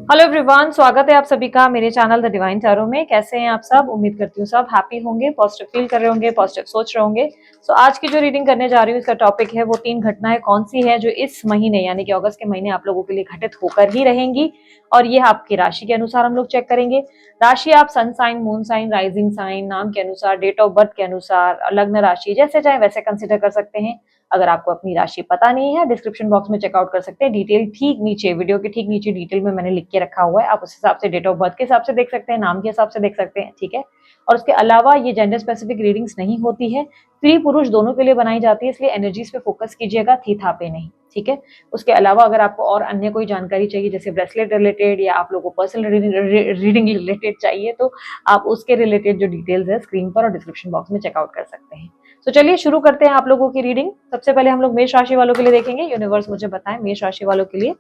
Hello everyone, स्वागत है आप सभी का मेरे चैनल द डिवाइन टैरो में। कैसे हैं आप सब? उम्मीद करती हूँ सब हैप्पी होंगे, पॉजिटिव फील कर रहे होंगे, पॉजिटिव सोच रहे होंगे। सो आज की जो रीडिंग करने जा रही हूँ, इसका टॉपिक है वो 3 घटनाएं कौन सी है जो इस महीने यानी कि अगस्त के महीने आप लोगों के लिए घटित होकर ही रहेंगी। और ये आपकी राशि के अनुसार हम लोग चेक करेंगे। राशि आप sun sign, moon sign, rising sign, नाम के अनुसार, डेट ऑफ बर्थ के अनुसार, लग्न राशि जैसे चाहे वैसे कंसिडर कर सकते हैं। अगर आपको अपनी राशि पता नहीं है, डिस्क्रिप्शन बॉक्स में चेकआउट कर सकते हैं। डिटेल ठीक नीचे, वीडियो के ठीक नीचे डिटेल में मैंने लिख के रखा हुआ है। आप उस हिसाब से डेट ऑफ बर्थ के हिसाब से देख सकते हैं, नाम के हिसाब से देख सकते हैं, ठीक है। और उसके अलावा ये जेंडर स्पेसिफिक रीडिंग्स नहीं होती है, स्त्री पुरुष दोनों के लिए बनाई जाती है, इसलिए एनर्जीज पे फोकस कीजिएगा, थी था पे नहीं, ठीक है। उसके अलावा अगर आपको और अन्य कोई जानकारी चाहिए, जैसे ब्रेसलेट रिलेटेड या आप लोगों को पर्सनल रीडिंग रिलेटेड चाहिए, तो आप उसके रिलेटेड जो डिटेल्स है स्क्रीन पर और डिस्क्रिप्शन बॉक्स में चेकआउट कर सकते हैं। तो चलिए शुरू करते हैं आप लोगों की रीडिंग। सबसे पहले हम लोग मेष राशि वालों के लिए देखेंगे। यूनिवर्स मुझे बताएं मेष राशि वालों के लिए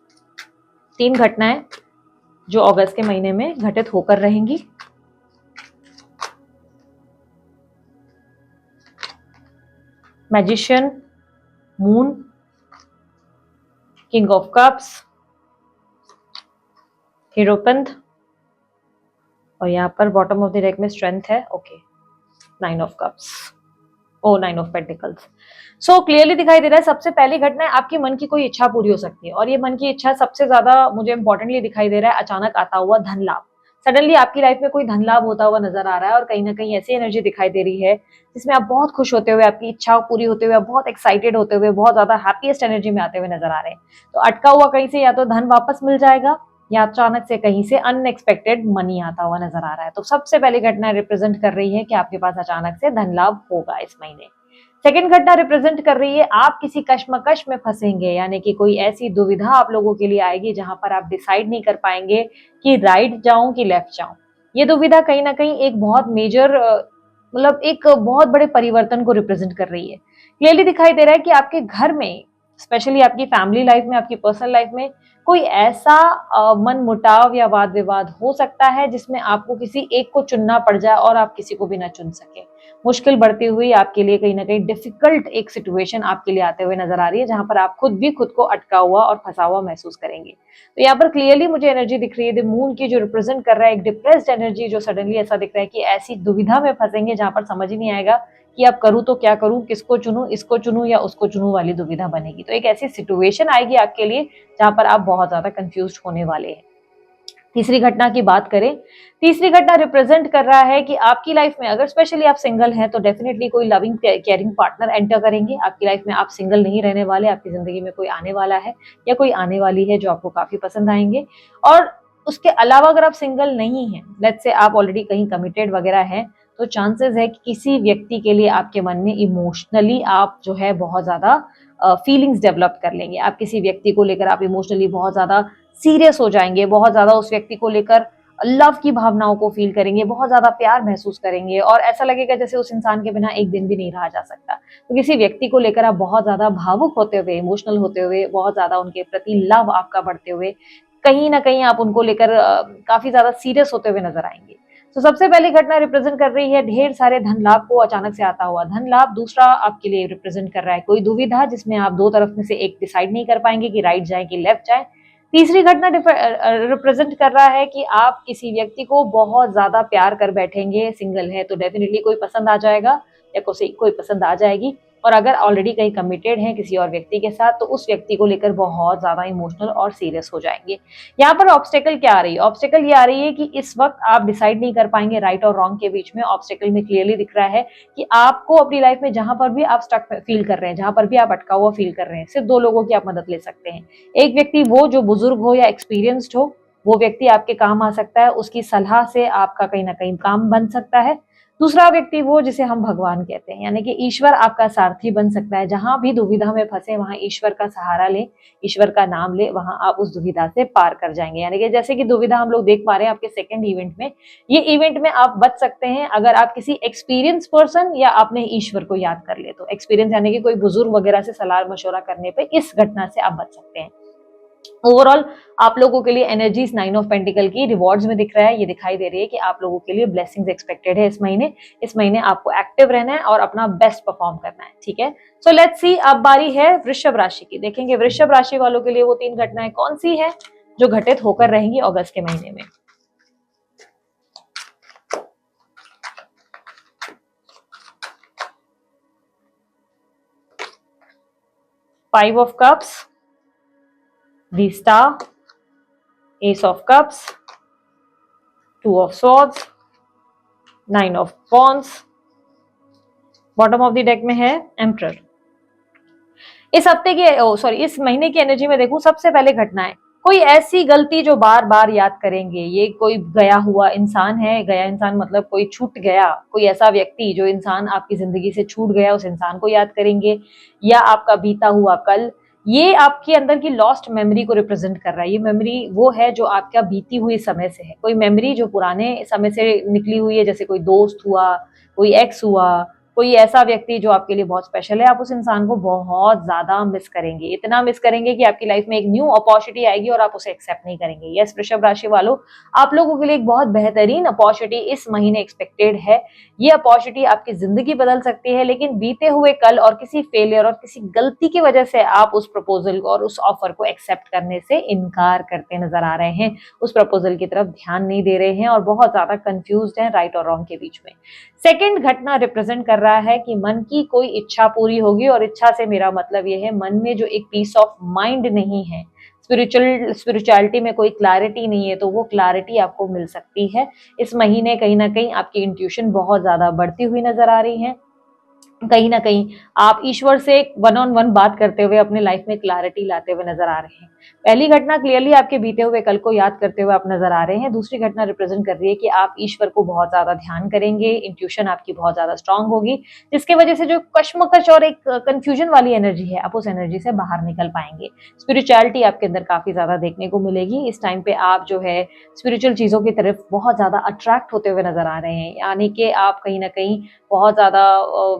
3 घटनाएं जो अगस्त के महीने में घटित होकर रहेंगी। Magician, moon, king of cups, hierophant और यहाँ पर बॉटम ऑफ द डेक में स्ट्रेंथ है। Okay, 9 of cups, 9 of pentacles. So clearly दिखाई दे रहा है सबसे पहली घटना है आपकी मन की कोई इच्छा पूरी हो सकती है। और ये मन की इच्छा सबसे ज्यादा मुझे इंपॉर्टेंटली दिखाई दे रहा है अचानक आता हुआ धन लाभ। सडनली आपकी लाइफ में कोई धन लाभ होता हुआ नजर आ रहा है और कहीं ना कहीं ऐसी एनर्जी दिखाई दे रही है जिसमें आप बहुत खुश होते हुए, आपकी इच्छा पूरी होते हुए, आप बहुत एक्साइटेड होते हुए, बहुत ज्यादा हैप्पीएस्ट एनर्जी में आते हुए नजर आ रहे हैं। तो अटका हुआ कहीं से या तो धन वापस मिल जाएगा या अचानक से कहीं से अनएक्सपेक्टेड मनी आता हुआ नजर आ रहा है। तो सबसे पहली घटना रिप्रेजेंट कर रही है कि आपके पास अचानक से धन लाभ होगा इस महीने। सेकेंड घटना रिप्रेजेंट कर रही है आप किसी कश्मकश में फंसेंगे, यानी कि कोई ऐसी दुविधा आप लोगों के लिए आएगी जहां पर आप डिसाइड नहीं कर पाएंगे कि राइट जाऊं कि लेफ्ट जाऊं। ये दुविधा कहीं ना कहीं एक बहुत मेजर मतलब एक बहुत बड़े परिवर्तन को रिप्रेजेंट कर रही है। क्लियरली दिखाई दे रहा है कि आपके घर में, स्पेशली आपकी फैमिली लाइफ में, आपकी पर्सनल लाइफ में कोई ऐसा मन मुटाव या वाद विवाद हो सकता है जिसमें आपको किसी एक को चुनना पड़ जाए और आप किसी को भी ना चुन सके। मुश्किल बढ़ती हुई आपके लिए कहीं ना कहीं डिफिकल्ट एक सिचुएशन आपके लिए आते हुए नजर आ रही है जहां पर आप खुद भी खुद को अटका हुआ और फंसा हुआ महसूस करेंगे। तो यहाँ पर क्लियरली मुझे एनर्जी दिख रही है मून की, जो रिप्रेजेंट कर रहा है एक डिप्रेस्ड एनर्जी, जो सडनली ऐसा दिख रहा है कि ऐसी दुविधा में फंसेंगे जहां पर समझ ही नहीं आएगा कि अब करूं तो क्या करूं, किसको चुनूं, इसको चुनूं या उसको चुनूं वाली दुविधा बनेगी। तो एक ऐसी सिचुएशन आएगी आपके लिए जहां पर आप बहुत ज्यादा कंफ्यूज होने वाले हैं। तीसरी घटना की बात करें, तीसरी घटना रिप्रेजेंट कर रहा है कि आपकी लाइफ में अगर स्पेशली आप सिंगल हैं तो डेफिनेटली कोई लविंग केयरिंग पार्टनर एंटर करेंगे आपकी लाइफ में। आप सिंगल नहीं रहने वाले, आपकी जिंदगी में कोई आने वाला है या कोई आने वाली है जो आपको काफी पसंद आएंगे। और उसके अलावा अगर आप सिंगल नहीं हैं, लेट्स से आप ऑलरेडी कहीं कमिटेड वगैरह हैं, तो चांसेस है कि किसी व्यक्ति के लिए आपके मन में इमोशनली आप जो है बहुत ज्यादा फीलिंग्स डेवलप कर लेंगे। आप किसी व्यक्ति को लेकर आप इमोशनली बहुत ज्यादा सीरियस हो जाएंगे, बहुत ज्यादा उस व्यक्ति को लेकर लव की भावनाओं को फील करेंगे, बहुत ज्यादा प्यार महसूस करेंगे और ऐसा लगेगा जैसे उस इंसान के बिना एक दिन भी नहीं रहा जा सकता। तो किसी व्यक्ति को लेकर आप बहुत ज्यादा भावुक होते हुए, इमोशनल होते हुए, बहुत ज्यादा उनके प्रति लव आपका बढ़ते हुए, कहीं ना कहीं आप उनको लेकर काफी ज्यादा सीरियस होते हुए नजर आएंगे। तो सबसे पहली घटना रिप्रेजेंट कर रही है ढेर सारे धन लाभ को, अचानक से आता हुआ धन लाभ। दूसरा आपके लिए रिप्रेजेंट कर रहा है कोई दुविधा जिसमें आप दो तरफ में से एक डिसाइड नहीं कर पाएंगे कि राइट जाए कि लेफ्ट जाए। तीसरी घटना रिप्रेजेंट कर रहा है कि आप किसी व्यक्ति को बहुत ज्यादा प्यार कर बैठेंगे। सिंगल है तो डेफिनेटली कोई पसंद आ जाएगा या कोई पसंद आ जाएगी, और अगर ऑलरेडी कहीं कमिटेड हैं किसी और व्यक्ति के साथ तो उस व्यक्ति को लेकर बहुत ज्यादा इमोशनल और सीरियस हो जाएंगे। यहाँ पर ऑब्स्टेकल क्या आ रही है? ऑब्स्टेकल ये आ रही है कि इस वक्त आप डिसाइड नहीं कर पाएंगे राइट और रॉन्ग के बीच में। ऑब्स्टेकल में क्लियरली दिख रहा है कि आपको अपनी लाइफ में जहां पर भी आप स्टक फील कर रहे हैं, जहां पर भी आप अटका हुआ फील कर रहे हैं, सिर्फ 2 लोगों की आप मदद ले सकते हैं। एक व्यक्ति वो जो बुजुर्ग हो या एक्सपीरियंस्ड हो, वो व्यक्ति आपके काम आ सकता है, उसकी सलाह से आपका कहीं ना कहीं काम बन सकता है। दूसरा व्यक्ति वो जिसे हम भगवान कहते हैं, यानी कि ईश्वर आपका सारथी बन सकता है। जहां भी दुविधा में फंसे वहां ईश्वर का सहारा ले, ईश्वर का नाम ले, वहां आप उस दुविधा से पार कर जाएंगे। यानी कि जैसे कि दुविधा हम लोग देख पा रहे हैं आपके सेकंड इवेंट में, ये इवेंट में आप बच सकते हैं अगर आप किसी एक्सपीरियंस पर्सन या आपने ईश्वर को याद कर ले। तो एक्सपीरियंस यानी कि कोई बुजुर्ग वगैरह से सलाह मशवरा करने पे इस घटना से आप बच सकते हैं। ओवरऑल आप लोगों के लिए एनर्जीज 9 ऑफ पेंटिकल की रिवॉर्ड्स में दिख रहा है। ये दिखाई दे रही है कि आप लोगों के लिए ब्लेसिंग्स एक्सपेक्टेड है इस महीने। इस महीने आपको एक्टिव रहना है और अपना बेस्ट परफॉर्म करना है, ठीक है। सो लेट्स सी, अब बारी है वृषभ राशि की। देखेंगे वृषभ राशि वालों के लिए वो 3 घटनाएं कौन सी है जो घटित होकर रहेंगी अगस्त के महीने में। Five of cups, the star, S of cups, two of swords, nine of wands, bottom of the deck में है एम्परर। इस हफ्ते की इस महीने की एनर्जी में देखूं, सबसे पहले घटना है कोई ऐसी गलती जो बार बार याद करेंगे। ये कोई गया हुआ इंसान है, गया इंसान मतलब कोई छूट गया, कोई ऐसा व्यक्ति जो इंसान आपकी जिंदगी से छूट गया, उस इंसान को याद करेंगे, या आपका बीता हुआ कल। ये आपके अंदर की लॉस्ट मेमोरी को रिप्रेजेंट कर रहा है। ये मेमोरी वो है जो आपका बीती हुई समय से है, कोई मेमोरी जो पुराने समय से निकली हुई है, जैसे कोई दोस्त हुआ, कोई एक्स हुआ, कोई ऐसा व्यक्ति जो आपके लिए बहुत स्पेशल है। आप उस इंसान को बहुत ज्यादा मिस करेंगे, इतना मिस करेंगे कि आपकी लाइफ में एक न्यू अपॉर्चुनिटी आएगी और आप उसे एक्सेप्ट नहीं करेंगे। यस वृषभ राशि वालों, आप लोगों के लिए एक बहुत बेहतरीन अपॉर्चुनिटी इस महीने एक्सपेक्टेड है। ये अपॉर्चुनिटी आपकी जिंदगी बदल सकती है, लेकिन बीते हुए कल और किसी फेलियर और किसी गलती की वजह से आप उस प्रपोजल और उस ऑफर को एक्सेप्ट करने से इनकार करते नजर आ रहे हैं, उस प्रपोजल की तरफ ध्यान नहीं दे रहे हैं और बहुत ज्यादा कंफ्यूज्ड हैं राइट और रॉन्ग के बीच में। सेकंड घटना रिप्रेजेंट कर रहा है कि मन की कोई इच्छा पूरी होगी, और इच्छा से मेरा मतलब ये है मन में जो एक पीस ऑफ माइंड नहीं है, स्पिरिचुअलिटी में कोई क्लैरिटी नहीं है, तो वो क्लैरिटी आपको मिल सकती है इस महीने। कहीं ना कहीं आपकी इंट्यूशन बहुत ज्यादा बढ़ती हुई नजर आ रही है, कहीं ना कहीं आप ईश्वर से वन ऑन वन बात करते हुए अपने लाइफ में क्लैरिटी लाते हुए नजर आ रहे हैं। पहली घटना क्लियरली आपके बीते हुए कल को याद करते हुए आप नजर आ रहे हैं। दूसरी घटना रिप्रेजेंट कर रही है कि आप ईश्वर को बहुत ज्यादा ध्यान करेंगे, इंट्यूशन आपकी बहुत ज्यादा स्ट्रांग होगी, जिसकी वजह से जो कश्मकश और एक कंफ्यूजन वाली एनर्जी है, आप उस एनर्जी से बाहर निकल पाएंगे। स्पिरिचुअलिटी आपके अंदर काफी ज्यादा देखने को मिलेगी। इस टाइम पे आप जो है स्पिरिचुअल चीजों की तरफ बहुत ज्यादा अट्रैक्ट होते हुए नजर आ रहे हैं, यानी कि आप कहीं ना कहीं बहुत ज्यादा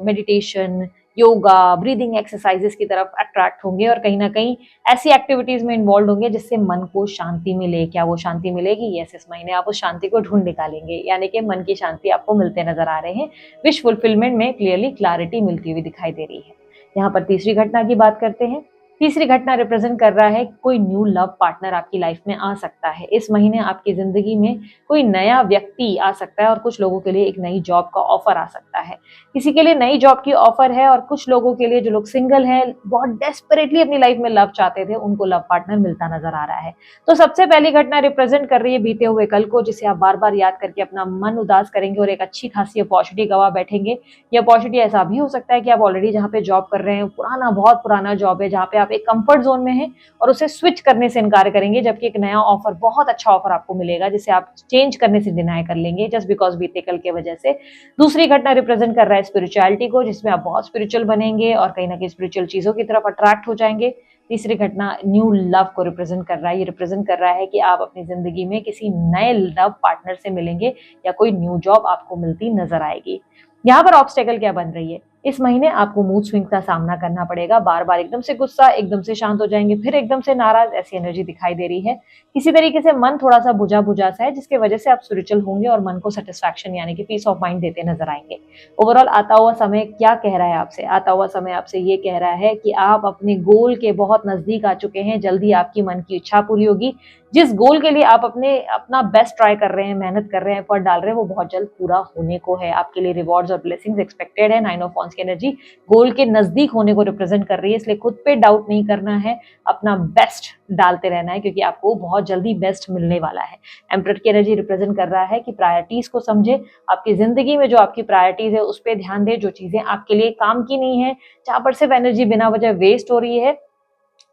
मेडिटेशन, योगा, ब्रीदिंग एक्सरसाइजेस की तरफ अट्रैक्ट होंगे और कहीं ना कहीं ऐसी एक्टिविटीज में इन्वॉल्व होंगे जिससे मन को शांति मिले। क्या वो शांति मिलेगी? यस, इस महीने आप उस शांति को ढूंढ निकालेंगे, यानी कि मन की शांति आपको मिलते नजर आ रहे हैं। विश फुलफिलमेंट में क्लियरली क्लैरिटी मिलती हुई दिखाई दे रही है। यहाँ पर तीसरी घटना की बात करते हैं। तीसरी घटना रिप्रेजेंट कर रहा है कोई न्यू लव पार्टनर आपकी लाइफ में आ सकता है। इस महीने आपकी जिंदगी में कोई नया व्यक्ति आ सकता है और कुछ लोगों के लिए एक नई जॉब का ऑफर आ सकता है। किसी के लिए नई जॉब की ऑफर है और कुछ लोगों के लिए, जो लोग सिंगल हैं, बहुत डेस्परेटली अपनी लाइफ में लव चाहते थे, उनको लव पार्टनर मिलता नजर आ रहा है। तो सबसे पहली घटना रिप्रेजेंट कर रही है बीते हुए कल को, जिसे आप बार बार याद करके अपना मन उदास करेंगे और एक अच्छी खासी अपॉर्चुनिटी गवा बैठेंगे। ये अपॉर्चुनिटी ऐसा भी हो सकता है कि आप ऑलरेडी जहाँ पे जॉब कर रहे हैं, पुराना बहुत पुराना जॉब है, जहाँ पे आप एक कंफर्ट जोन में हैं और उसे स्विच करने से इनकार करेंगे, जबकि एक नया ऑफर, बहुत अच्छा ऑफर आपको मिलेगा जिसे आप चेंज करने से डिनाई कर लेंगे जस्ट बिकॉज बीते कल की वजह से। दूसरी घटना रिप्रेजेंट कर रहा है स्पिरिचुअलिटी को, जिसमें आप बहुत स्पिरिचुअल बनेंगे और कहीं ना कहीं स्पिरिचुअल चीजों की तरफ अट्रैक्ट हो जाएंगे। तीसरी घटना न्यू लव को रिप्रेजेंट कर रहा है। ये रिप्रेजेंट कर रहा है कि आप अपनी जिंदगी में किसी नए लव पार्टनर से मिलेंगे या कोई न्यू जॉब आपको मिलती नजर आएगी। यहाँ पर ऑब्स्टेकल क्या बन रही है? इस महीने आपको मूड स्विंग का सामना करना पड़ेगा। बार बार एकदम से गुस्सा, एकदम से शांत हो जाएंगे, फिर एकदम से नाराज, ऐसी एनर्जी दिखाई दे रही है। किसी तरीके से मन थोड़ा सा बुझा बुझा सा है, जिसकी वजह से आप स्पिरिचुअल होंगे और मन को सेटिस्फैक्शन यानी कि पीस ऑफ माइंड देते नजर आएंगे। ओवरऑल आता हुआ समय क्या कह रहा है आपसे? आता हुआ समय आपसे ये कह रहा है कि आप अपने गोल के बहुत नजदीक आ चुके हैं। जल्दी आपकी मन की इच्छा पूरी होगी। जिस गोल के लिए आप अपना बेस्ट ट्राई कर रहे हैं, मेहनत कर रहे हैं, एफर्ट डाल रहे हैं, वो बहुत जल्द पूरा होने को है। आपके लिए रिवॉर्ड्स और ब्लेसिंग्स एक्सपेक्टेड है। नाइन ऑफ वॉन्ड्स की एनर्जी गोल के नजदीक होने को रिप्रेजेंट कर रही है, इसलिए खुद पे डाउट नहीं करना है, अपना बेस्ट डालते रहना है, क्योंकि आपको बहुत जल्दी बेस्ट मिलने वाला है। एम्परर की एनर्जी रिप्रेजेंट कर रहा है कि प्रायोरिटीज को समझे, आपकी जिंदगी में जो आपकी प्रायोरिटीज है उस पर ध्यान दे। जो चीजें आपके लिए काम की नहीं है, जहां पर सिर्फ एनर्जी बिना वजह वेस्ट हो रही है,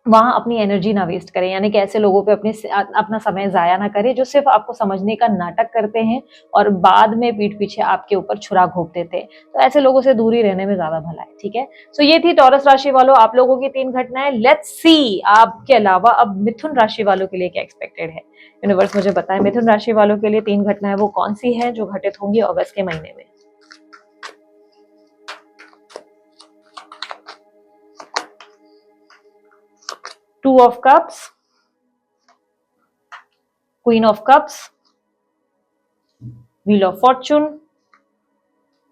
वहां अपनी एनर्जी ना वेस्ट करें, यानी कि ऐसे लोगों पे अपना समय जाया ना करें जो सिर्फ आपको समझने का नाटक करते हैं और बाद में पीठ पीछे आपके ऊपर छुरा घोंप देते हैं। तो ऐसे लोगों से दूरी रहने में ज्यादा भला है। ठीक है, सो ये थी टॉरस राशि वालों आप लोगों की 3 घटनाएं। लेट्स सी आपके अलावा अब मिथुन राशि वालों के लिए क्या एक्सपेक्टेड है। यूनिवर्स मुझे बताएं मिथुन राशि वालों के लिए 3 घटनाएं वो कौन सी है जो घटित होंगी अगस्त के महीने में। Two of Cups, Queen of Cups, Wheel of Fortune,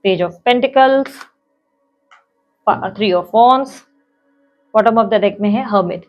Page of Pentacles, Three of Wands, bottom of the deck में है Hermit।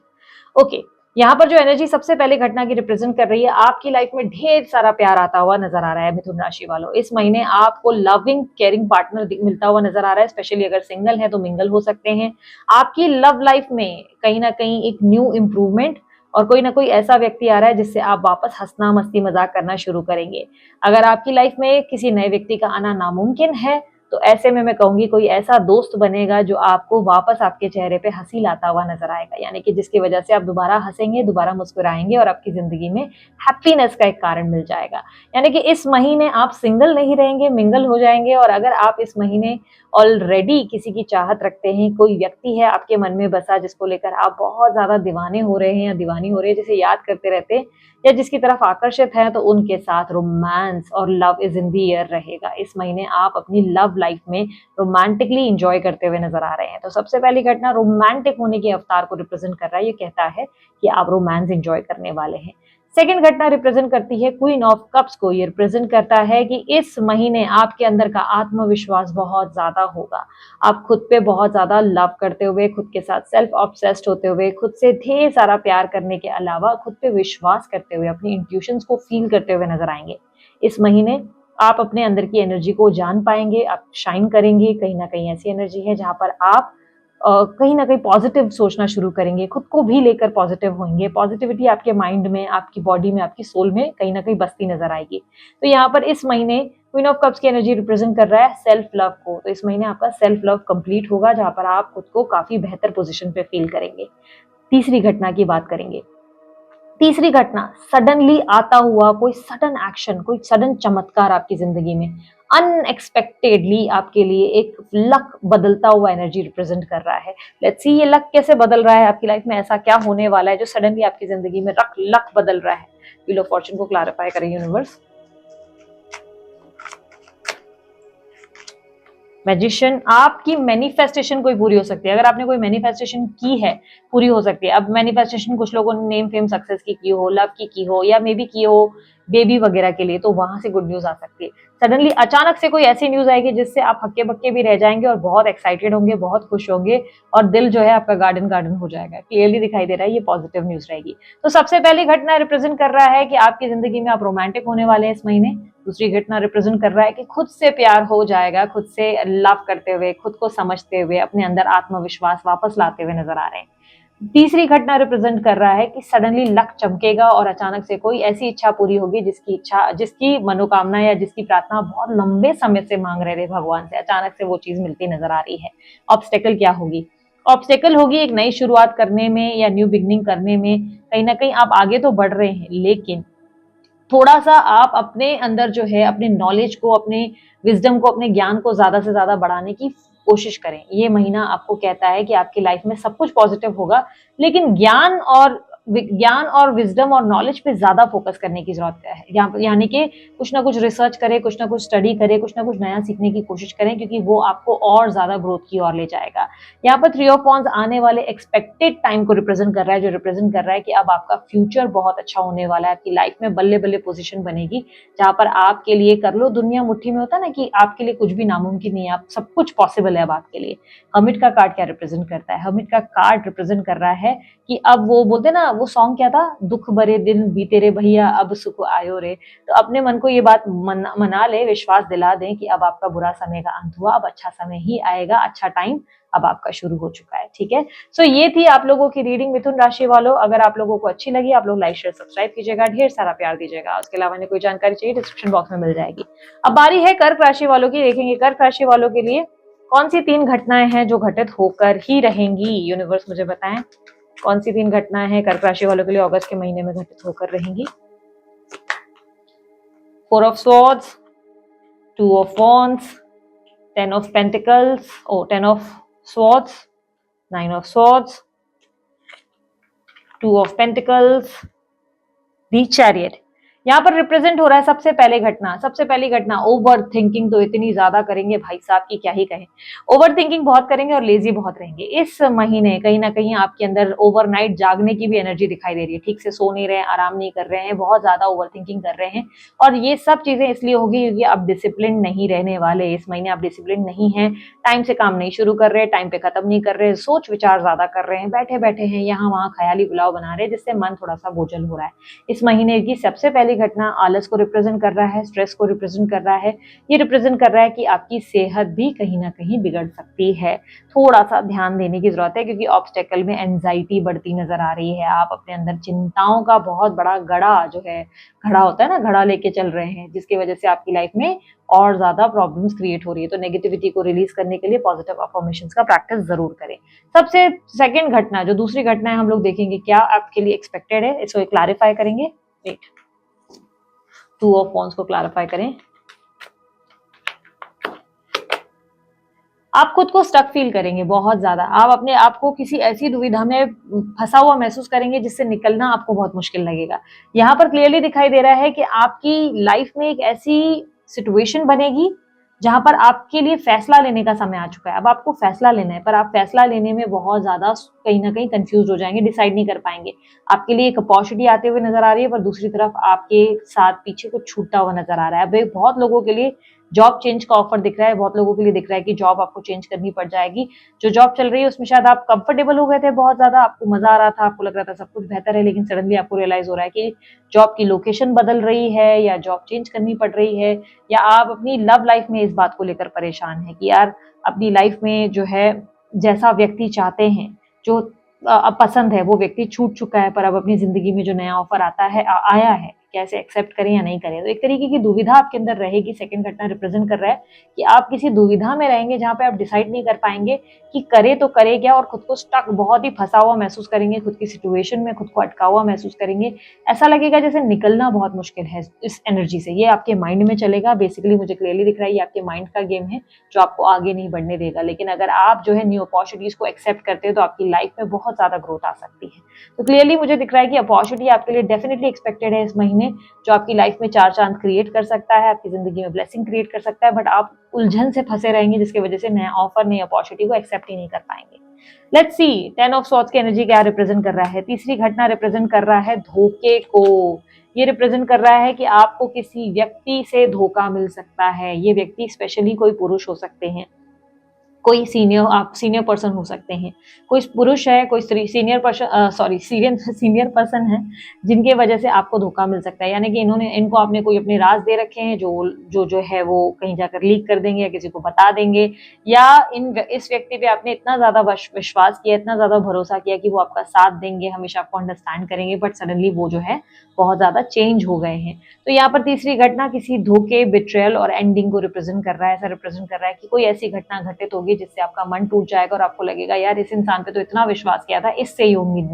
ओके, यहाँ पर जो एनर्जी सबसे पहले घटना की रिप्रेजेंट कर रही है, आपकी लाइफ में ढेर सारा प्यार आता हुआ नजर आ रहा है मिथुन राशि वालों। इस महीने आपको लविंग केयरिंग पार्टनर मिलता हुआ नजर आ रहा है। स्पेशली अगर सिंगल है तो मिंगल हो सकते हैं। आपकी लव लाइफ में कहीं ना कहीं एक न्यू इंप्रूवमेंट और कोई ना कोई ऐसा व्यक्ति आ रहा है जिससे आप वापस हंसना मस्ती मजाक करना शुरू करेंगे। अगर आपकी लाइफ में किसी नए व्यक्ति का आना नामुमकिन है तो ऐसे में मैं कहूंगी कोई ऐसा दोस्त बनेगा जो आपको वापस आपके चेहरे पे हंसी लाता हुआ नजर आएगा, यानी कि जिसकी वजह से आप दोबारा हंसेंगे, दोबारा मुस्कुराएंगे और आपकी जिंदगी में हैप्पीनेस का एक कारण मिल जाएगा। यानी कि इस महीने आप सिंगल नहीं रहेंगे, मिंगल हो जाएंगे। और अगर आप इस महीने ऑलरेडी किसी की चाहत रखते हैं, कोई व्यक्ति है आपके मन में बसा जिसको लेकर आप बहुत ज्यादा दीवाने हो रहे हैं या दीवानी हो रही है, जिसे याद करते रहते हैं या जिसकी तरफ आकर्षित है, तो उनके साथ रोमांस और love is in the air रहेगा। इस महीने आप अपनी लव लाइफ में रोमांटिकली एंजॉय करते हुए नजर आ रहे हैं। तो सबसे पहली घटना रोमांटिक होने के अवतार को रिप्रेजेंट कर रहा है। ये कहता है कि आप रोमांस एंजॉय करने वाले हैं। सेकेंड घटना रिप्रेजेंट करती है क्वीन ऑफ कप्स को। ये रिप्रेजेंट करता है कि इस महीने आपके अंदर का आत्मविश्वास बहुत ज्यादा होगा। आप खुद पे बहुत ज्यादा लव करते हुए, खुद के साथ सेल्फ ऑब्सेस्ड होते हुए, खुद से ढेर सारा प्यार करने के अलावा खुद पे विश्वास करते हुए, अपनी इंट्यूशंस को फील करते हुए नजर आएंगे। इस महीने आप अपने अंदर की एनर्जी को जान पाएंगे, आप शाइन करेंगे। कहीं ना कहीं ऐसी एनर्जी है जहां पर आप कहीं ना कहीं पॉजिटिव सोचना शुरू करेंगे, खुद को भी लेकर पॉजिटिव होंगे। पॉजिटिविटी आपके माइंड में, आपकी बॉडी में, आपकी सोल में कहीं ना कहीं बसती नजर आएगी। तो यहाँ पर इस महीने क्वीन ऑफ कप्स की एनर्जी रिप्रेजेंट कर रहा है सेल्फ लव को। तो इस महीने आपका सेल्फ लव कंप्लीट होगा, जहां पर आप खुद को काफी बेहतर पोजीशन पे फील करेंगे। तीसरी घटना की बात करेंगे। तीसरी घटना, सडनली आता हुआ कोई सडन एक्शन, कोई सडन चमत्कार आपकी जिंदगी में अनएक्सपेक्टेडली आपके लिए एक लक बदलता हुआ एनर्जी रिप्रेजेंट कर रहा है। लेट्स सी ये लक कैसे बदल रहा है आपकी लाइफ में, ऐसा क्या होने वाला है जो सडनली आपकी जिंदगी में लक बदल रहा है। व्हील ऑफ फॉर्चून को क्लैरिफाई करें यूनिवर्स। मैजिशियन, आपकी मैनिफेस्टेशन कोई पूरी हो सकती है। अगर आपने कोई मैनिफेस्टेशन की है, पूरी हो सकती है। अब मैनिफेस्टेशन कुछ लोगों ने नेम फेम सक्सेस की हो, लव की हो, या मे बी की हो बेबी वगैरह के लिए, तो वहां से गुड न्यूज आ सकती है। सडनली अचानक से कोई ऐसी न्यूज आएगी जिससे आप हक्के बक्के भी रह जाएंगे और बहुत एक्साइटेड होंगे, बहुत खुश होंगे और दिल जो है आपका गार्डन गार्डन हो जाएगा। क्लियरली दिखाई दे रहा है, ये पॉजिटिव न्यूज रहेगी। तो सबसे पहली घटना रिप्रेजेंट कर रहा है कि आपकी जिंदगी में आप रोमांटिक होने वाले हैं इस महीने। दूसरी घटना रिप्रेजेंट कर रहा है कि खुद से प्यार हो जाएगा, खुद से लव करते हुए, खुद को समझते हुए, अपने अंदर आत्मविश्वास वापस लाते हुए नजर आ रहे हैं। तीसरी घटना रिप्रेजेंट कर रहा है कि सडनली लक चमकेगा और अचानक से कोई ऐसी इच्छा पूरी होगी जिसकी मनोकामना या जिसकी प्रार्थना बहुत लंबे समय से मांग रहे थे भगवान से, अचानक से वो चीज मिलती नजर आ रही है। ऑब्स्टेकल क्या होगी? ऑब्स्टेकल होगी एक नई शुरुआत करने में या न्यू बिगनिंग करने में। कहीं ना कहीं आप आगे तो बढ़ रहे हैं, लेकिन थोड़ा सा आप अपने अंदर जो है अपने नॉलेज को, अपने विजडम को, अपने ज्ञान को ज्यादा से ज्यादा बढ़ाने की कोशिश करें। ये महीना आपको कहता है कि आपकी लाइफ में सब कुछ पॉजिटिव होगा, लेकिन ज्ञान और विजडम और नॉलेज पे ज्यादा फोकस करने की जरूरत है। यानी कि कुछ ना कुछ रिसर्च करें, कुछ ना कुछ स्टडी करें, कुछ ना कुछ नया सीखने की कोशिश करें, क्योंकि वो आपको और ज्यादा ग्रोथ की ओर ले जाएगा। यहाँ पर थ्री ऑफ वॉन्ड्स आने वाले एक्सपेक्टेड टाइम को रिप्रेजेंट कर रहा है, जो रिप्रेजेंट कर रहा है कि अब आपका फ्यूचर बहुत अच्छा होने वाला है। आपकी लाइफ में बल्ले बल्ले पोजीशन बनेगी जहां पर आपके लिए कर लो दुनिया मुट्ठी में, होता है ना कि आपके लिए कुछ भी नामुमकिन नहीं है, आप सब कुछ पॉसिबल है अब आपके लिए। हर्मिट का कार्ड क्या रिप्रेजेंट करता है? हर्मिट का कार्ड रिप्रेजेंट कर रहा है कि अब वो बोलते ना, वो सॉन्ग क्या था, दुख भरे दिन बीते रे भैया अब सुख आयो रे। तो अपने मन को ये बात मना ले, विश्वास दिला दें कि अब आपका बुरा समय का अंत हुआ, अब अच्छा समय ही आएगा, अच्छा टाइम अब आपका शुरू हो चुका है। ठीक है, सो ये थी आप लोगों की रीडिंग मिथुन राशि वालों। अगर आप लोगों को अच्छी लगी, आप लोग लाइक शेयर सब्सक्राइब कीजिएगा, ढेर सारा प्यार दीजिएगा। उसके अलावा कोई जानकारी चाहिए डिस्क्रिप्शन बॉक्स में मिल जाएगी। अब बारी है कर्क राशि वालों की। देखेंगे कर्क राशि वालों के लिए कौन सी 3 घटनाएं हैं जो घटित होकर ही रहेंगी। यूनिवर्स मुझे बताएं कौन सी 3 घटनाएं हैं कर्क राशि वालों के लिए अगस्त के महीने में घटित होकर रहेंगी। 4 of swords, 2 of wands, 10 of pentacles, 10 of swords, 9 of swords, 2 of pentacles, the chariot. यहाँ पर रिप्रेजेंट हो रहा है सबसे पहली घटना ओवर थिंकिंग तो इतनी ज्यादा करेंगे भाई साहब की क्या ही कहें। ओवर थिंकिंग बहुत करेंगे और लेजी बहुत रहेंगे इस महीने। कहीं ना कहीं आपके अंदर ओवरनाइट जागने की भी एनर्जी दिखाई दे रही है, ठीक से सो नहीं रहे हैं, आराम नहीं कर रहे हैं, बहुत ज्यादा ओवर थिंकिंग कर रहे हैं। और ये सब चीजें इसलिए होगी क्योंकि आप डिसिप्लिन नहीं रहने वाले इस महीने, आप डिसिप्लिन नहीं है, टाइम से काम नहीं शुरू कर रहे, टाइम पे खत्म नहीं कर रहे, सोच विचार ज्यादा कर रहे हैं, बैठे बैठे हैं यहाँ वहाँ ख्याली पुलाव बना रहे हैं, जिससे मन थोड़ा सा बोझल हो रहा है। इस महीने की सबसे पहली घटना आलस को रिप्रेजेंट कर रहा है, स्ट्रेस को रिप्रेजेंट कर रहा है। ये रिप्रेजेंट कर रहा है कि आपकी सेहत भी कहीं ना कहीं बिगड़ सकती है, थोड़ा सा ध्यान देने की जरूरत है, क्योंकि ऑब्स्टेकल में एंजाइटी बढ़ती नजर आ रही है। आप अपने अंदर चिंताओं का बहुत बड़ा घड़ा होता है ना, घड़ा लेके चल रहे हैं, जिसकी वजह से आपकी लाइफ में और ज्यादा प्रॉब्लम्स क्रिएट हो रही है। तो नेगेटिविटी को रिलीज करने के लिए पॉजिटिव अफर्मेशंस का प्रैक्टिस जरूर करें। सबसे सेकंड घटना, जो दूसरी घटना है, हम लोग देखेंगे क्या आपके लिए एक्सपेक्टेड है, इसको क्लैरिफाई करेंगे। वेट, 2 ऑफ वॉन्ड्स को क्लैरिफाई करें। आप खुद को स्टक फील करेंगे बहुत ज्यादा, आप अपने आप को किसी ऐसी दुविधा में फंसा हुआ महसूस करेंगे जिससे निकलना आपको बहुत मुश्किल लगेगा। यहाँ पर क्लियरली दिखाई दे रहा है कि आपकी लाइफ में एक ऐसी सिचुएशन बनेगी जहां पर आपके लिए फैसला लेने का समय आ चुका है। अब आपको फैसला लेना है, पर आप फैसला लेने में बहुत ज्यादा कहीं ना कहीं कंफ्यूज हो जाएंगे, डिसाइड नहीं कर पाएंगे। आपके लिए एक अपॉर्चुनिटी आते हुए नजर आ रही है, पर दूसरी तरफ आपके साथ पीछे कुछ छूटता हुआ नजर आ रहा है। अब बहुत लोगों के लिए जॉब चेंज का ऑफर दिख रहा है, बहुत लोगों के लिए दिख रहा है कि जॉब आपको चेंज करनी पड़ जाएगी। जो जॉब चल रही है उसमें शायद आप कंफर्टेबल हो गए थे बहुत ज्यादा, आपको मजा आ रहा था, आपको लग रहा था सब कुछ बेहतर है, लेकिन सडनली आपको रियलाइज हो रहा है कि जॉब की लोकेशन बदल रही है या जॉब चेंज करनी पड़ रही है, या आप अपनी लव लाइफ में इस बात को लेकर परेशान है कि यार अपनी लाइफ में जो है जैसा व्यक्ति चाहते हैं, जो पसंद है, वो व्यक्ति छूट चुका है, पर अब अपनी जिंदगी में जो नया ऑफर आया है, कैसे एक्सेप्ट करें या नहीं करें। तो एक तरीके की दुविधा आपके अंदर रहेगी। सेकंड घटना रिप्रेजेंट कर रहा है कि आप किसी दुविधा में रहेंगे जहां पे आप डिसाइड नहीं कर पाएंगे कि करे तो करे क्या, और खुद को स्टक बहुत ही फंसा हुआ महसूस करेंगे, खुद की सिचुएशन में खुद को अटका हुआ महसूस करेंगे। ऐसा लगेगा जैसे निकलना बहुत मुश्किल है इस एनर्जी से। ये आपके माइंड में चलेगा, बेसिकली मुझे क्लियरली दिख रहा है ये आपके माइंड का गेम है जो आपको आगे नहीं बढ़ने देगा। लेकिन अगर आप जो है न्यू अपॉर्चुनिटीज को एक्सेप्ट करते हैं तो आपकी लाइफ में बहुत ज्यादा ग्रोथ आ सकती है। तो क्लियरली मुझे दिख रहा है कि अपॉर्चुनिटी आपके लिए डेफिनेटली एक्सपेक्टेड है इस महीने, जो आपकी लाइफ में चार चांद क्रिएट कर सकता है, आपकी जिंदगी में ब्लेसिंग क्रिएट कर सकता है, बट आप उलझन से फंसे रहेंगे जिसकी वजह से नया ऑफर, नई अपॉर्चुनिटी को एक्सेप्ट ही नहीं कर पाएंगे। लेट्स सी 10 ऑफ सॉर्ड्स की एनर्जी क्या रिप्रेजेंट कर रहा है। तीसरी घटना रिप्रेजेंट कर रहा है धोखे को। ये रिप्रेजेंट कर रहा है कि आपको किसी व्यक्ति से धोखा मिल सकता है। ये व्यक्ति स्पेशली कोई पुरुष हो सकते हैं, कोई सीनियर पर्सन हो सकते हैं, कोई पुरुष है, कोई सीनियर पर्सन है जिनके वजह से आपको धोखा मिल सकता है। यानी कि इनको आपने कोई अपने राज दे रखे हैं जो है वो कहीं जाकर लीक कर देंगे या किसी को बता देंगे, या इस व्यक्ति पे आपने इतना ज्यादा विश्वास किया, इतना ज्यादा भरोसा किया कि वो आपका साथ देंगे, हमेशा आपको अंडरस्टैंड करेंगे, बट सडनली वो जो है बहुत ज्यादा चेंज हो गए हैं। तो यहाँ पर तीसरी घटना किसी धोखे, बिट्रेयल और एंडिंग को रिप्रेजेंट कर रहा है। ऐसा रिप्रेजेंट कर रहा है कि कोई ऐसी घटना घटित होगी जिससे आपका मन टूट जाएगा और आपको लगेगा यार इस इंसान पे तो इतना विश्वास किया था, इससे ही उम्मीद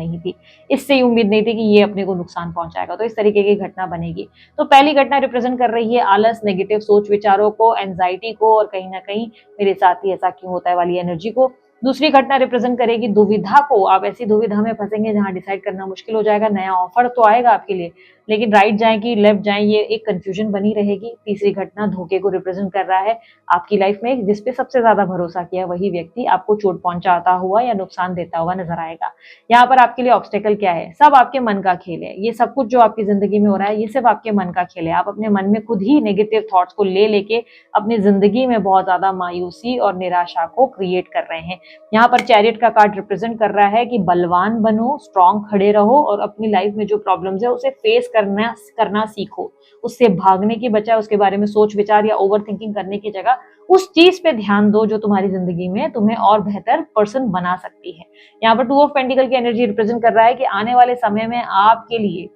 नहीं थी कि ये अपने को नुकसान पहुंचाएगा। तो इस तरीके की घटना बनेगी। तो पहली घटना रिप्रेजेंट कर रही है आलस, नेगेटिव सोच विचारों को, एंजाइटी को, और कहीं ना कहीं मेरे साथ ही ऐसा क्यों होता है वाली एनर्जी को। दूसरी घटना रिप्रेजेंट करेगी दुविधा को। आप ऐसी दुविधा में फंसेंगे जहां डिसाइड करना मुश्किल हो जाएगा। नया ऑफर तो आएगा आपके लिए, लेकिन राइट जाए कि लेफ्ट जाए, ये एक कंफ्यूजन बनी रहेगी। तीसरी घटना धोखे को रिप्रेजेंट कर रहा है। आपकी लाइफ में जिसपे सबसे ज्यादा भरोसा किया वही व्यक्ति आपको चोट पहुंचाता हुआ या नुकसान देता हुआ नजर आएगा। यहाँ पर आपके लिए ऑब्स्टेकल क्या है? सब आपके मन का खेल है। ये सब कुछ जो आपकी जिंदगी में हो रहा है ये सब आपके मन का खेल है। आप अपने मन में खुद ही नेगेटिव थॉट्स को लेके अपनी जिंदगी में बहुत ज्यादा मायूसी और निराशा को क्रिएट कर रहे हैं। यहाँ पर चैरियट का कार्ड रिप्रेजेंट कर रहा है कि बलवान बनो, स्ट्रांग खड़े रहो और अपनी लाइफ में जो प्रॉब्लम्स है उसे फेस करना सीखो। उससे भागने की बजाय उसके बारे में सोच विचार या ओवर थिंकिंग करने की जगह उस चीज पे ध्यान दो जो तुम्हारी जिंदगी में तुम्हें और बेहतर पर्सन बना सकती है। यहाँ पर 2 ऑफ पेंटिकल की एनर्जी रिप्रेजेंट कर रहा है कि आने वाले समय में आपके लिए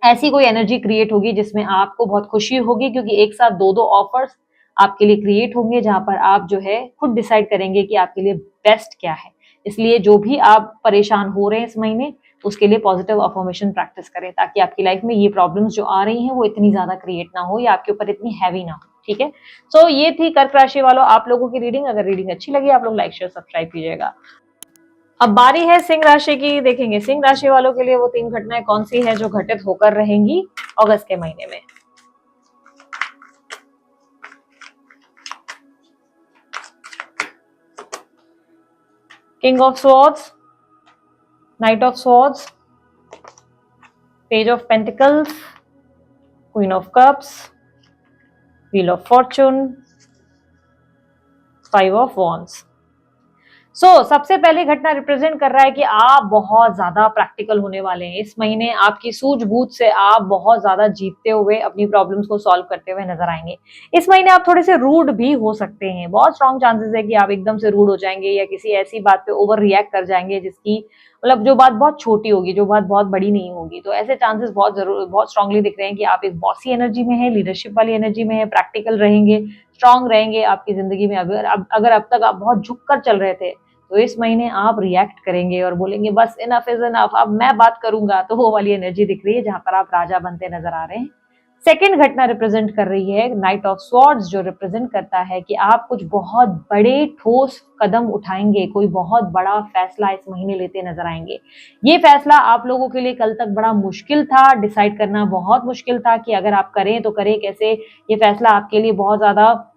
ऐसी कोई एनर्जी क्रिएट होगी जिसमें आपको बहुत खुशी होगी, क्योंकि एक साथ 2 ऑफर्स आपके लिए क्रिएट होंगे जहां पर आप जो है खुद डिसाइड करेंगे कि आपके लिए बेस्ट क्या है। इसलिए जो भी आप परेशान हो रहे हैं इस महीने, उसके लिए पॉजिटिव अफर्मेशन प्रैक्टिस करें, ताकि आपकी लाइफ में ये प्रॉब्लम्स जो आ रही हैं वो इतनी ज्यादा क्रिएट ना हो या आपके ऊपर इतनी हैवी ना हो। ठीक है, सो ये थी कर्क राशि वालों आप लोगों की रीडिंग। अगर रीडिंग अच्छी लगी आप लोग लाइक शेयर सब्सक्राइब कीजिएगा। अब बारी है सिंह राशि की। देखेंगे सिंह राशि वालों के लिए वो 3 घटनाएं कौन सी है जो घटित होकर रहेंगी अगस्त के महीने में। King of swords, night of swords, page of pentacles, queen of cups, wheel of Fortune, five of wands. सबसे पहली घटना रिप्रेजेंट कर रहा है कि आप बहुत ज्यादा प्रैक्टिकल होने वाले हैं इस महीने। आपकी सूझबूझ से आप बहुत ज्यादा जीतते हुए अपनी प्रॉब्लम्स को सॉल्व करते हुए नजर आएंगे। इस महीने आप थोड़े से रूड भी हो सकते हैं, बहुत स्ट्रॉन्ग चांसेस है कि आप एकदम से रूड हो जाएंगे या किसी ऐसी बात पे ओवर रिएक्ट कर जाएंगे जिसकी मतलब जो बात बहुत छोटी होगी, जो बात बहुत बड़ी नहीं होगी। तो ऐसे चांसेस बहुत स्ट्रांगली दिख रहे हैं कि आप एक बॉसी एनर्जी में है, लीडरशिप वाली एनर्जी में है, प्रैक्टिकल रहेंगे, स्ट्रांग रहेंगे आपकी जिंदगी में। अगर अब तक आप बहुत झुक कर चल रहे थे तो इस महीने आप रिएक्ट करेंगे और बोलेंगे बस इनफ इज इनफ, अब मैं बात करूंगा। तो वो वाली एनर्जी दिख रही है जहां पर आप राजा बनते नजर आ रहे हैं। सेकेंड घटना रिप्रेजेंट कर रही है नाइट ऑफ स्वॉर्ड्स, जो रिप्रेजेंट करता है कि आप कुछ बहुत बड़े ठोस कदम उठाएंगे, कोई बहुत बड़ा फैसला इस महीने लेते नजर आएंगे। ये फैसला आप लोगों के लिए कल तक बड़ा मुश्किल था, डिसाइड करना बहुत मुश्किल था कि अगर आप करें तो करें कैसे। ये फैसला आपके लिए बहुत ज्यादा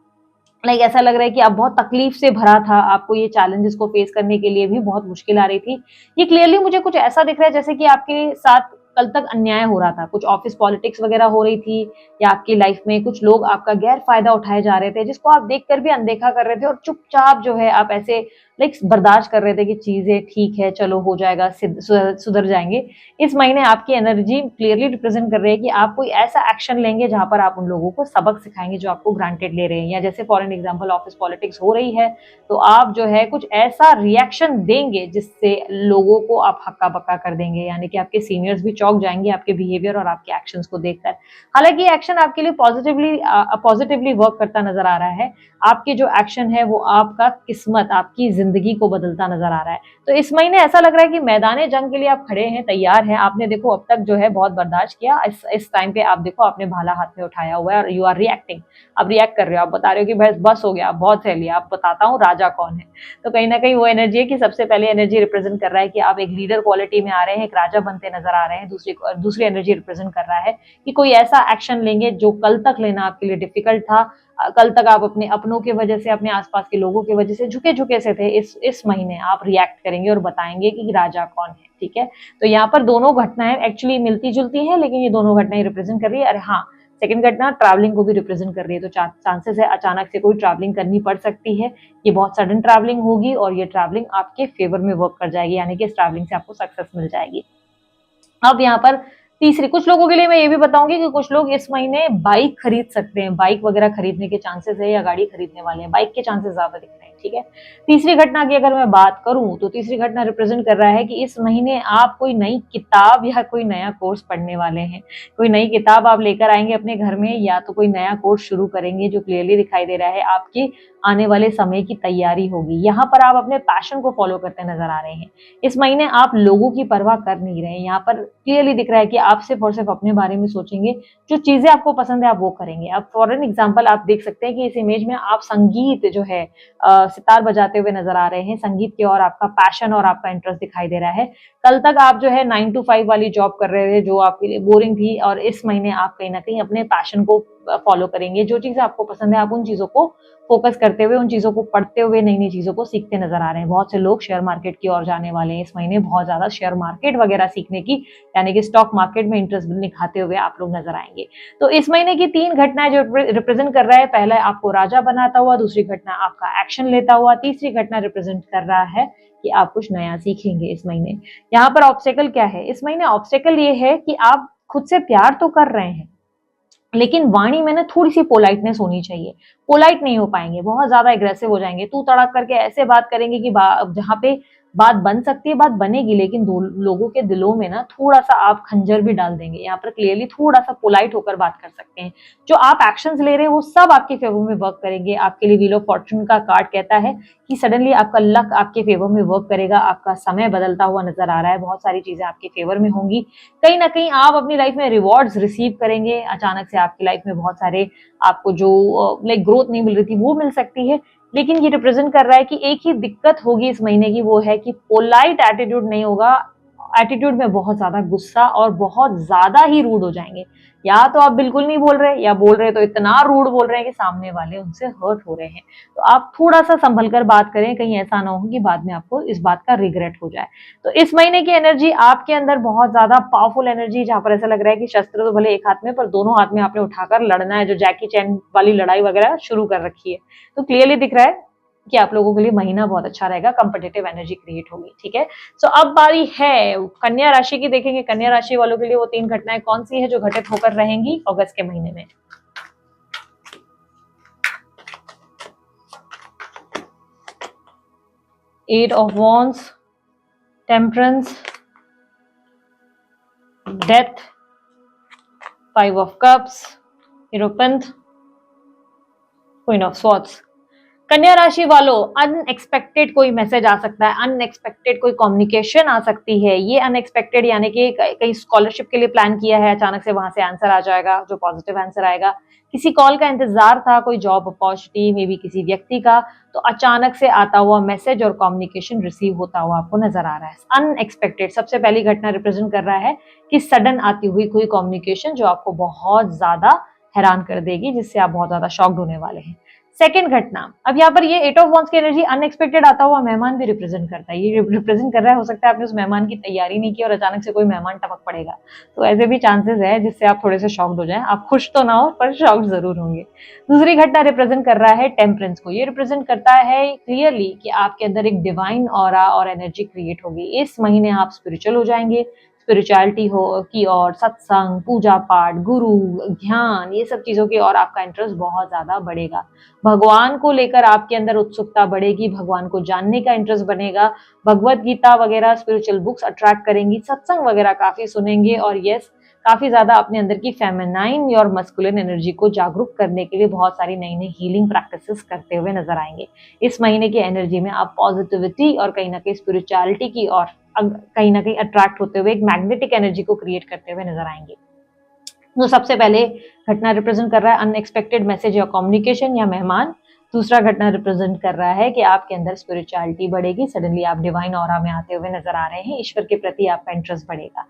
ऐसा लग रहा है कि आप बहुत तकलीफ से भरा था, आपको ये चैलेंजेस को फेस करने के लिए भी बहुत मुश्किल आ रही थी। ये क्लियरली मुझे कुछ ऐसा दिख रहा है जैसे कि आपके साथ कल तक अन्याय हो रहा था, कुछ ऑफिस पॉलिटिक्स वगैरह हो रही थी, या आपकी लाइफ में कुछ लोग आपका गैर फायदा उठाए जा रहे थे जिसको आप देखकर भी अनदेखा कर रहे थे और चुपचाप जो है आप ऐसे बर्दाश्त कर रहे थे कि चीजें ठीक है, चलो हो जाएगा, सुधर जाएंगे। इस महीने आपकी एनर्जी क्लियरली रिप्रेजेंट कर रही है कि आप कोई ऐसा एक्शन लेंगे जहां पर आप उन लोगों को सबक सिखाएंगे जो आपको ग्रांटेड ले रहे हैं, या जैसे for an example office politics हो रही है तो आप जो है कुछ ऐसा रिएक्शन देंगे जिससे लोगों को आप हक्का बक्का कर देंगे, यानी कि आपके सीनियर्स भी चौंक जाएंगे आपके बिहेवियर और आपके एक्शंस को देखकर। हालांकि एक्शन आपके लिए पॉजिटिवली वर्क करता नजर आ रहा है। आपके जो एक्शन है वो आपका किस्मत, आपकी जिंदगी को बदलता नजर आ रहा है। तो इस महीने ऐसा लग रहा है कि मैदाने जंग के लिए आप खड़े हैं, तैयार हैं। आपने देखो अब तक जो है बहुत बर्दाश्त किया, इस टाइम पे आप देखो आपने भाला हाथ में उठाया हुआ है और यू आर रिएक्टिंग। आप रिएक्ट कर रहे हो, आप बता रहे हो कि भाई बस हो गया, बहुत सह लिया, आप बताता हूँ राजा कौन है। तो कहीं ना कहीं वो एनर्जी है कि सबसे पहले एनर्जी रिप्रेजेंट कर रहा है कि आप एक लीडर क्वालिटी में आ रहे हैं, एक राजा बनते नजर आ रहे हैं। दूसरी एनर्जी रिप्रेजेंट कर रहा है कि कोई ऐसा एक्शन लेंगे जो कल तक लेना आपके लिए डिफिकल्ट था। कल तक आप अपने अपनों की वजह से, अपने आसपास के लोगों की वजह से झुके झुके से थे। इस महीने आप रिएक्ट करेंगे और बताएंगे कि राजा कौन है। ठीक है, तो यहाँ पर दोनों घटनाएं एक्चुअली मिलती जुलती हैं, लेकिन ये दोनों घटनाएं रिप्रेजेंट कर रही है। अरे हाँ, सेकंड घटना ट्रैवलिंग को भी रिप्रेजेंट कर रही है, तो चांसेस है अचानक से कोई ट्रैवलिंग करनी पड़ सकती है। ये बहुत सडन ट्रैवलिंग होगी और ये ट्रैवलिंग आपके फेवर में वर्क कर जाएगी, यानी कि इस ट्रैवलिंग से आपको सक्सेस मिल जाएगी। अब यहाँ पर तीसरी, कुछ लोगों के लिए मैं ये भी बताऊंगी कि कुछ लोग इस महीने बाइक खरीद सकते हैं, बाइक वगैरह खरीदने के चांसेस है, या गाड़ी खरीदने वाले हैं, बाइक के चांसेस ज्यादा दिख रहे हैं। ठीक है, तीसरी घटना की अगर मैं बात करूं तो तीसरी घटना रिप्रेजेंट कर रहा है कि इस महीने आप कोई नई किताब या कोई नया कोर्स पढ़ने वाले हैं। कोई नई किताब आप लेकर आएंगे अपने घर में, या तो कोई नया कोर्स शुरू करेंगे, जो क्लियरली दिखाई दे रहा है आपके आने वाले समय की तैयारी होगी। यहाँ पर आप अपने पैशन को फॉलो करते नजर आ रहे हैं। इस महीने आप लोगों की परवाह कर नहीं रहे हैं। यहाँ पर क्लियरली दिख रहा है कि आप सिर्फ और सिर्फ अपने बारे में सोचेंगे, जो चीजें आपको पसंद है आप वो करेंगे। अब फॉर एन एग्जाम्पल आप देख सकते हैं कि इस इमेज में आप संगीत जो है सितार बजाते हुए नजर आ रहे हैं। संगीत की ओर आपका पैशन और आपका इंटरेस्ट दिखाई दे रहा है। कल तक आप जो है 9 to 5 वाली जॉब कर रहे थे जो आपके लिए बोरिंग थी, और इस महीने आप कहीं ना कहीं अपने पैशन को फॉलो करेंगे। जो चीजें आपको पसंद है आप उन चीजों को फोकस करते हुए, उन चीजों को पढ़ते हुए, नई नई चीजों को सीखते नजर आ रहे हैं। बहुत से लोग शेयर मार्केट की ओर जाने वाले हैं इस महीने, बहुत ज्यादा शेयर मार्केट वगैरह सीखने की, यानी कि स्टॉक मार्केट में इंटरेस्ट दिखाते हुए आप लोग नजर आएंगे। तो इस महीने की तीन घटनाएं जो रिप्रेजेंट कर रहा है, पहला आपको राजा बनाता हुआ, दूसरी घटना आपका एक्शन लेता हुआ, तीसरी घटना रिप्रेजेंट कर रहा है कि आप कुछ नया सीखेंगे इस महीने। यहाँ पर ऑब्स्टेकल क्या है इस महीने? ऑब्स्टेकल ये है कि आप खुद से प्यार तो कर रहे हैं, लेकिन वाणी में ना थोड़ी सी पोलाइटनेस होनी चाहिए। पोलाइट नहीं हो पाएंगे, बहुत ज्यादा एग्रेसिव हो जाएंगे, तू तड़ाक करके ऐसे बात करेंगे कि जहां पे बात बन सकती है बात बनेगी, लेकिन लोगों के दिलों में ना थोड़ा सा आप खंजर भी डाल देंगे। यहाँ पर क्लियरली थोड़ा सा पोलाइट होकर बात कर सकते हैं। जो आप एक्शंस ले रहे हैं वो सब आपके फेवर में वर्क करेंगे। आपके लिए व्हील ऑफ फॉर्चून का कार्ड कहता है कि सडनली आपका लक आपके फेवर में वर्क करेगा। आपका समय बदलता हुआ नजर आ रहा है, बहुत सारी चीजें आपके फेवर में होंगी। कहीं ना कहीं आप अपनी लाइफ में रिवॉर्ड्स रिसीव करेंगे। अचानक से आपकी लाइफ में बहुत सारे आपको जो ग्रोथ नहीं मिल रही थी वो मिल सकती है। लेकिन ये रिप्रेजेंट कर रहा है कि एक ही दिक्कत होगी इस महीने की, वो है कि पोलाइट एटीट्यूड नहीं होगा, एटीट्यूड में बहुत ज्यादा गुस्सा और बहुत ज्यादा ही रूड हो जाएंगे। या तो आप बिल्कुल नहीं बोल रहे, या बोल रहे तो इतना रूड बोल रहे हैं कि सामने वाले उनसे हर्ट हो रहे हैं। तो आप थोड़ा सा संभल कर बात करें, कहीं ऐसा ना हो कि बाद में आपको इस बात का रिग्रेट हो जाए। तो इस महीने की एनर्जी आपके अंदर बहुत ज्यादा पावरफुल एनर्जी, जहां पर ऐसा लग रहा है कि शस्त्र तो भले एक हाथ में, पर दोनों हाथ में आपने उठाकर लड़ना है, जो जैकी चैन वाली लड़ाई वगैरह शुरू कर रखी है। तो क्लियरली दिख रहा है कि आप लोगों के लिए महीना बहुत अच्छा रहेगा, कंपिटिटिव एनर्जी क्रिएट होगी। ठीक है, सो अब बारी है कन्या राशि की। देखेंगे कन्या राशि वालों के लिए वो 3 घटनाएं कौन सी है जो घटित होकर रहेंगी अगस्त के महीने में। Eight of wands, temperance, death, 5 of cups, hierophant, queen of swords. कन्या राशि वालों, अनएक्सपेक्टेड कोई मैसेज आ सकता है, अनएक्सपेक्टेड कोई कम्युनिकेशन आ सकती है। ये अनएक्सपेक्टेड यानी कि कहीं स्कॉलरशिप के लिए प्लान किया है, अचानक से वहां से आंसर आ जाएगा, जो पॉजिटिव आंसर आएगा। किसी कॉल का इंतजार था, कोई जॉब अपॉर्चुनिटी में भी किसी व्यक्ति का, तो अचानक से आता हुआ मैसेज और कम्युनिकेशन रिसीव होता हुआ आपको नजर आ रहा है। अनएक्सपेक्टेड सबसे पहली घटना रिप्रेजेंट कर रहा है कि सडन आती हुई कोई कम्युनिकेशन जो आपको बहुत ज्यादा हैरान कर देगी, जिससे आप बहुत ज्यादा शॉक्ड होने वाले हैं। सेकंड घटना, अब यहाँ पर ये 8 ऑफ वॉन्ड्स की एनर्जी अनएक्सपेक्टेड आता हुआ मेहमान भी रिप्रेजेंट करता है। ये रिप्रेजेंट कर रहा है, हो सकता है आपने उस मेहमान की तैयारी नहीं की और अचानक से कोई मेहमान टपक पड़ेगा। तो ऐसे भी चांसेस है जिससे आप थोड़े से शॉक्ड हो जाएं। आप खुश तो ना हो, पर शॉक्ड जरूर होंगे। दूसरी घटना रिप्रेजेंट कर रहा है टेम्परेंस को। ये रिप्रेजेंट करता है क्लियरली कि आपके अंदर एक डिवाइन ऑरा और एनर्जी क्रिएट होगी। इस महीने आप स्पिरिचुअल हो जाएंगे, स्पिरिचुअलिटी हो की और सत्संग, पूजा पाठ, गुरु, ध्यान, ये सब चीजों की और आपका इंटरेस्ट बहुत ज्यादा बढ़ेगा। भगवान को लेकर आपके अंदर उत्सुकता बढ़ेगी, भगवान को जानने का इंटरेस्ट बनेगा। भगवत गीता वगैरह स्पिरिचुअल बुक्स अट्रैक्ट करेंगी, सत्संग वगैरह काफी सुनेंगे, और यस काफी ज्यादा अपने अंदर की फेमिनाइन और मस्कुलिन एनर्जी को जागरूक करने के लिए बहुत सारी नई नई हीलिंग प्रैक्टिसेस करते हुए नजर आएंगे। इस महीने की एनर्जी में आप पॉजिटिविटी और कहीं ना कहीं स्पिरिचुअलिटी की और कहीं ना कहीं अट्रैक्ट होते हुए एक मैग्नेटिक एनर्जी को क्रिएट करते हुए नजर आएंगे। तो सबसे पहले घटना रिप्रेजेंट कर रहा है अनएक्सपेक्टेड मैसेज या कम्युनिकेशन या मेहमान। दूसरा घटना रिप्रेजेंट कर रहा है कि आपके अंदर स्पिरिचुअलिटी बढ़ेगी, सडनली आप डिवाइन ऑरा में आते हुए नजर आ रहे हैं, ईश्वर के प्रति आपका इंटरेस्ट बढ़ेगा।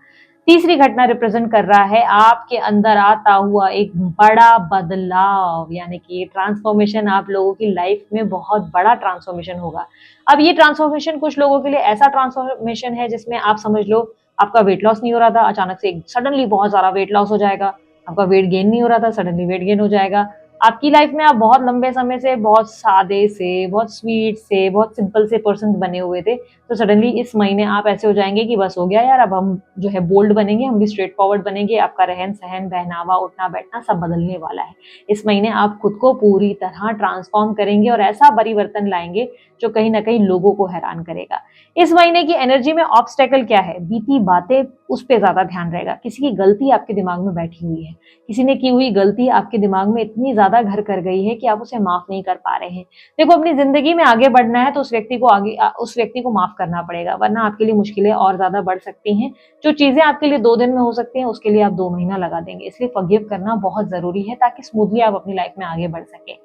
तीसरी घटना रिप्रेजेंट कर रहा है आपके अंदर आता हुआ एक बड़ा बदलाव, यानी कि ट्रांसफॉर्मेशन। आप लोगों की लाइफ में बहुत बड़ा ट्रांसफॉर्मेशन होगा। अब ये ट्रांसफॉर्मेशन कुछ लोगों के लिए ऐसा ट्रांसफॉर्मेशन है जिसमें आप समझ लो आपका वेट लॉस नहीं हो रहा था, अचानक से सडनली बहुत सारा वेट लॉस हो जाएगा। आपका वेट गेन नहीं हो रहा था, सडनली वेट गेन हो जाएगा। आपकी लाइफ में आप बहुत लंबे समय से बहुत सादे से, बहुत स्वीट से, बहुत सिंपल से पर्सन बने हुए थे, तो सडनली इस महीने आप ऐसे हो जाएंगे कि बस हो गया यार, अब हम जो है बोल्ड बनेंगे, हम भी स्ट्रेट फॉरवर्ड बनेंगे। आपका रहन सहन, पहनावा, उठना बैठना सब बदलने वाला है। इस महीने आप खुद को पूरी तरह ट्रांसफॉर्म करेंगे और ऐसा परिवर्तन लाएंगे जो कहीं ना कहीं लोगों को हैरान करेगा। इस महीने की एनर्जी में ऑब्स्टेकल क्या है? बीती बातें, उस पर ज्यादा ध्यान रहेगा। किसी की गलती आपके दिमाग में बैठी हुई है, किसी ने की हुई गलती आपके दिमाग में इतनी ज्यादा घर कर गई है कि आप उसे माफ नहीं कर पा रहे हैं। देखो, अपनी जिंदगी में आगे बढ़ना है तो उस व्यक्ति को माफ करना पड़ेगा, वरना आपके लिए मुश्किलें और ज्यादा बढ़ सकती हैं। जो चीजें आपके लिए 2 दिन में हो सकती हैं, उसके लिए आप 2 महीना लगा देंगे। इसलिए फॉरगिव करना बहुत जरूरी है, ताकि स्मूथली आप अपनी लाइफ में आगे बढ़ सके।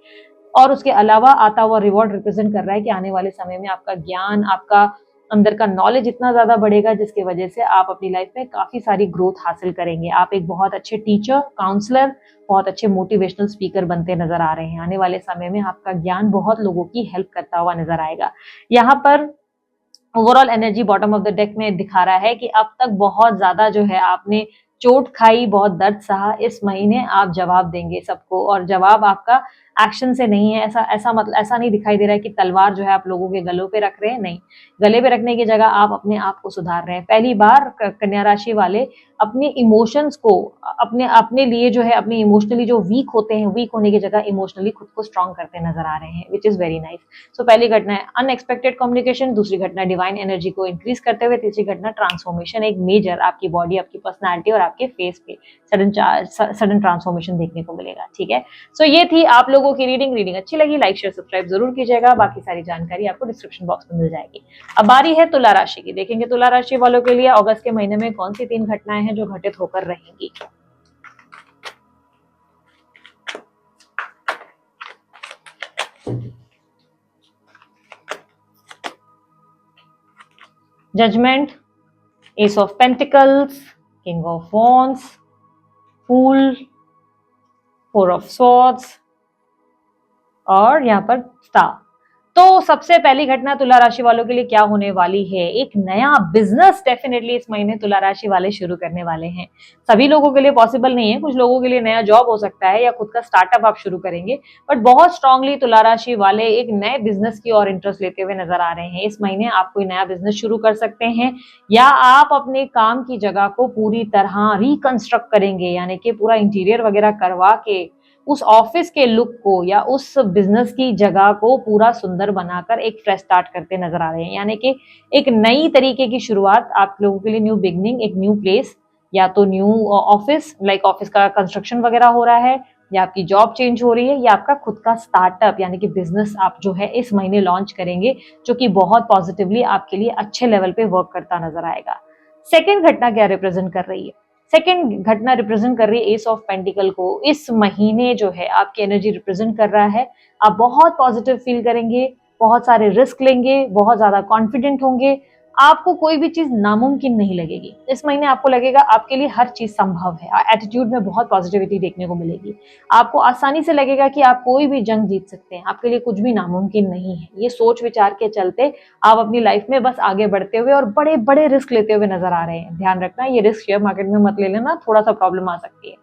और उसके अलावा आता हुआ रिवॉर्ड रिप्रेजेंट कर रहा है कि आने वाले समय में आपका ज्ञान, आपका अंदर का नॉलेज इतना ज्यादा बढ़ेगा, जिसकी वजह से आप अपनी लाइफ में काफी सारी ग्रोथ हासिल करेंगे। आप एक बहुत अच्छे टीचर, काउंसलर, बहुत अच्छे मोटिवेशनल स्पीकर बनते नजर आ रहे हैं। आने वाले समय में आपका ज्ञान बहुत लोगों की हेल्प करता हुआ नजर आएगा। यहाँ पर overall energy bottom of the deck में दिखा रहा है कि अब तक बहुत ज्यादा जो है आपने चोट खाई, बहुत दर्द सहा। इस महीने आप जवाब देंगे सबको, और जवाब आपका एक्शन से नहीं है। ऐसा नहीं दिखाई दे रहा है कि तलवार जो है आप लोगों के गलों पे रख रहे हैं, नहीं। गले पे रखने की जगह आप अपने आप को सुधार रहे हैं। पहली बार कन्या राशि वाले अपने इमोशंस को अपने लिए जो है, अपने इमोशनली जो वीक होते हैं, वीक होने की जगह इमोशनली खुद को स्ट्रांग करते नजर आ रहे हैं, विच इज वेरी नाइस। सो पहली घटना है अनएक्सपेक्टेड कम्युनिकेशन, दूसरी घटना डिवाइन एनर्जी को इंक्रीज करते हुए, तीसरी घटना ट्रांसफॉर्मेशन, एक मेजर आपकी बॉडी, आपकी पर्सनैलिटी और आपके फेस पे सडन ट्रांसफॉर्मेशन देखने को मिलेगा। ठीक है, सो ये थी आप लोगों की रीडिंग अच्छी लगी लाइक शेयर सब्सक्राइब जरूर कीजिएगा। बाकी सारी जानकारी आपको डिस्क्रिप्शन बॉक्स में मिल जाएगी। अब बारी है तुला राशि की। देखेंगे तुला राशि वालों के लिए अगस्त के महीने में कौन सी 3 घटनाएं हैं जो घटित होकर रहेंगी। Judgement, ace of pentacles, king of wands, fool, four of swords और यहाँ पर स्टार। तो सबसे पहली घटना तुला राशि वालों के लिए क्या होने वाली है, एक नया बिजनेस डेफिनेटली इस महीने तुला राशि वाले शुरू करने वाले हैं। सभी लोगों के लिए पॉसिबल नहीं है, कुछ लोगों के लिए नया जॉब हो सकता है या खुद का स्टार्टअप आप शुरू करेंगे, बट बहुत स्ट्रांगली तुला राशि वाले एक नए बिजनेस की ओर इंटरेस्ट लेते हुए नजर आ रहे हैं। इस महीने आप कोई नया बिजनेस शुरू कर सकते हैं या आप अपने काम की जगह को पूरी तरह रिकंस्ट्रक्ट करेंगे, यानी कि पूरा इंटीरियर वगैरह करवा के उस ऑफिस के लुक को या उस बिजनेस की जगह को पूरा सुंदर बनाकर एक फ्रेश स्टार्ट करते नजर आ रहे हैं। यानी कि एक नई तरीके की शुरुआत आप लोगों के लिए, न्यू बिगनिंग, एक न्यू प्लेस या तो न्यू ऑफिस, लाइक ऑफिस का कंस्ट्रक्शन वगैरह हो रहा है या आपकी जॉब चेंज हो रही है या आपका खुद का स्टार्टअप यानी कि बिजनेस आप जो है इस महीने लॉन्च करेंगे, जो कि बहुत पॉजिटिवली आपके लिए अच्छे लेवल पे वर्क करता नजर आएगा। सेकेंड घटना क्या रिप्रेजेंट कर रही है? सेकेंड घटना रिप्रेजेंट कर रही है एस ऑफ पेंटिकल को। इस महीने जो है आपकी एनर्जी रिप्रेजेंट कर रहा है, आप बहुत पॉजिटिव फील करेंगे, बहुत सारे रिस्क लेंगे, बहुत ज्यादा कॉन्फिडेंट होंगे, आपको कोई भी चीज नामुमकिन नहीं लगेगी। इस महीने आपको लगेगा आपके लिए हर चीज संभव है, एटीट्यूड में बहुत पॉजिटिविटी देखने को मिलेगी, आपको आसानी से लगेगा कि आप कोई भी जंग जीत सकते हैं, आपके लिए कुछ भी नामुमकिन नहीं है। ये सोच विचार के चलते आप अपनी लाइफ में बस आगे बढ़ते हुए और बड़े बड़े रिस्क लेते हुए नजर आ रहे हैं। ध्यान रखना, ये रिस्क शेयर मार्केट में मत ले लेना, थोड़ा सा प्रॉब्लम आ सकती है।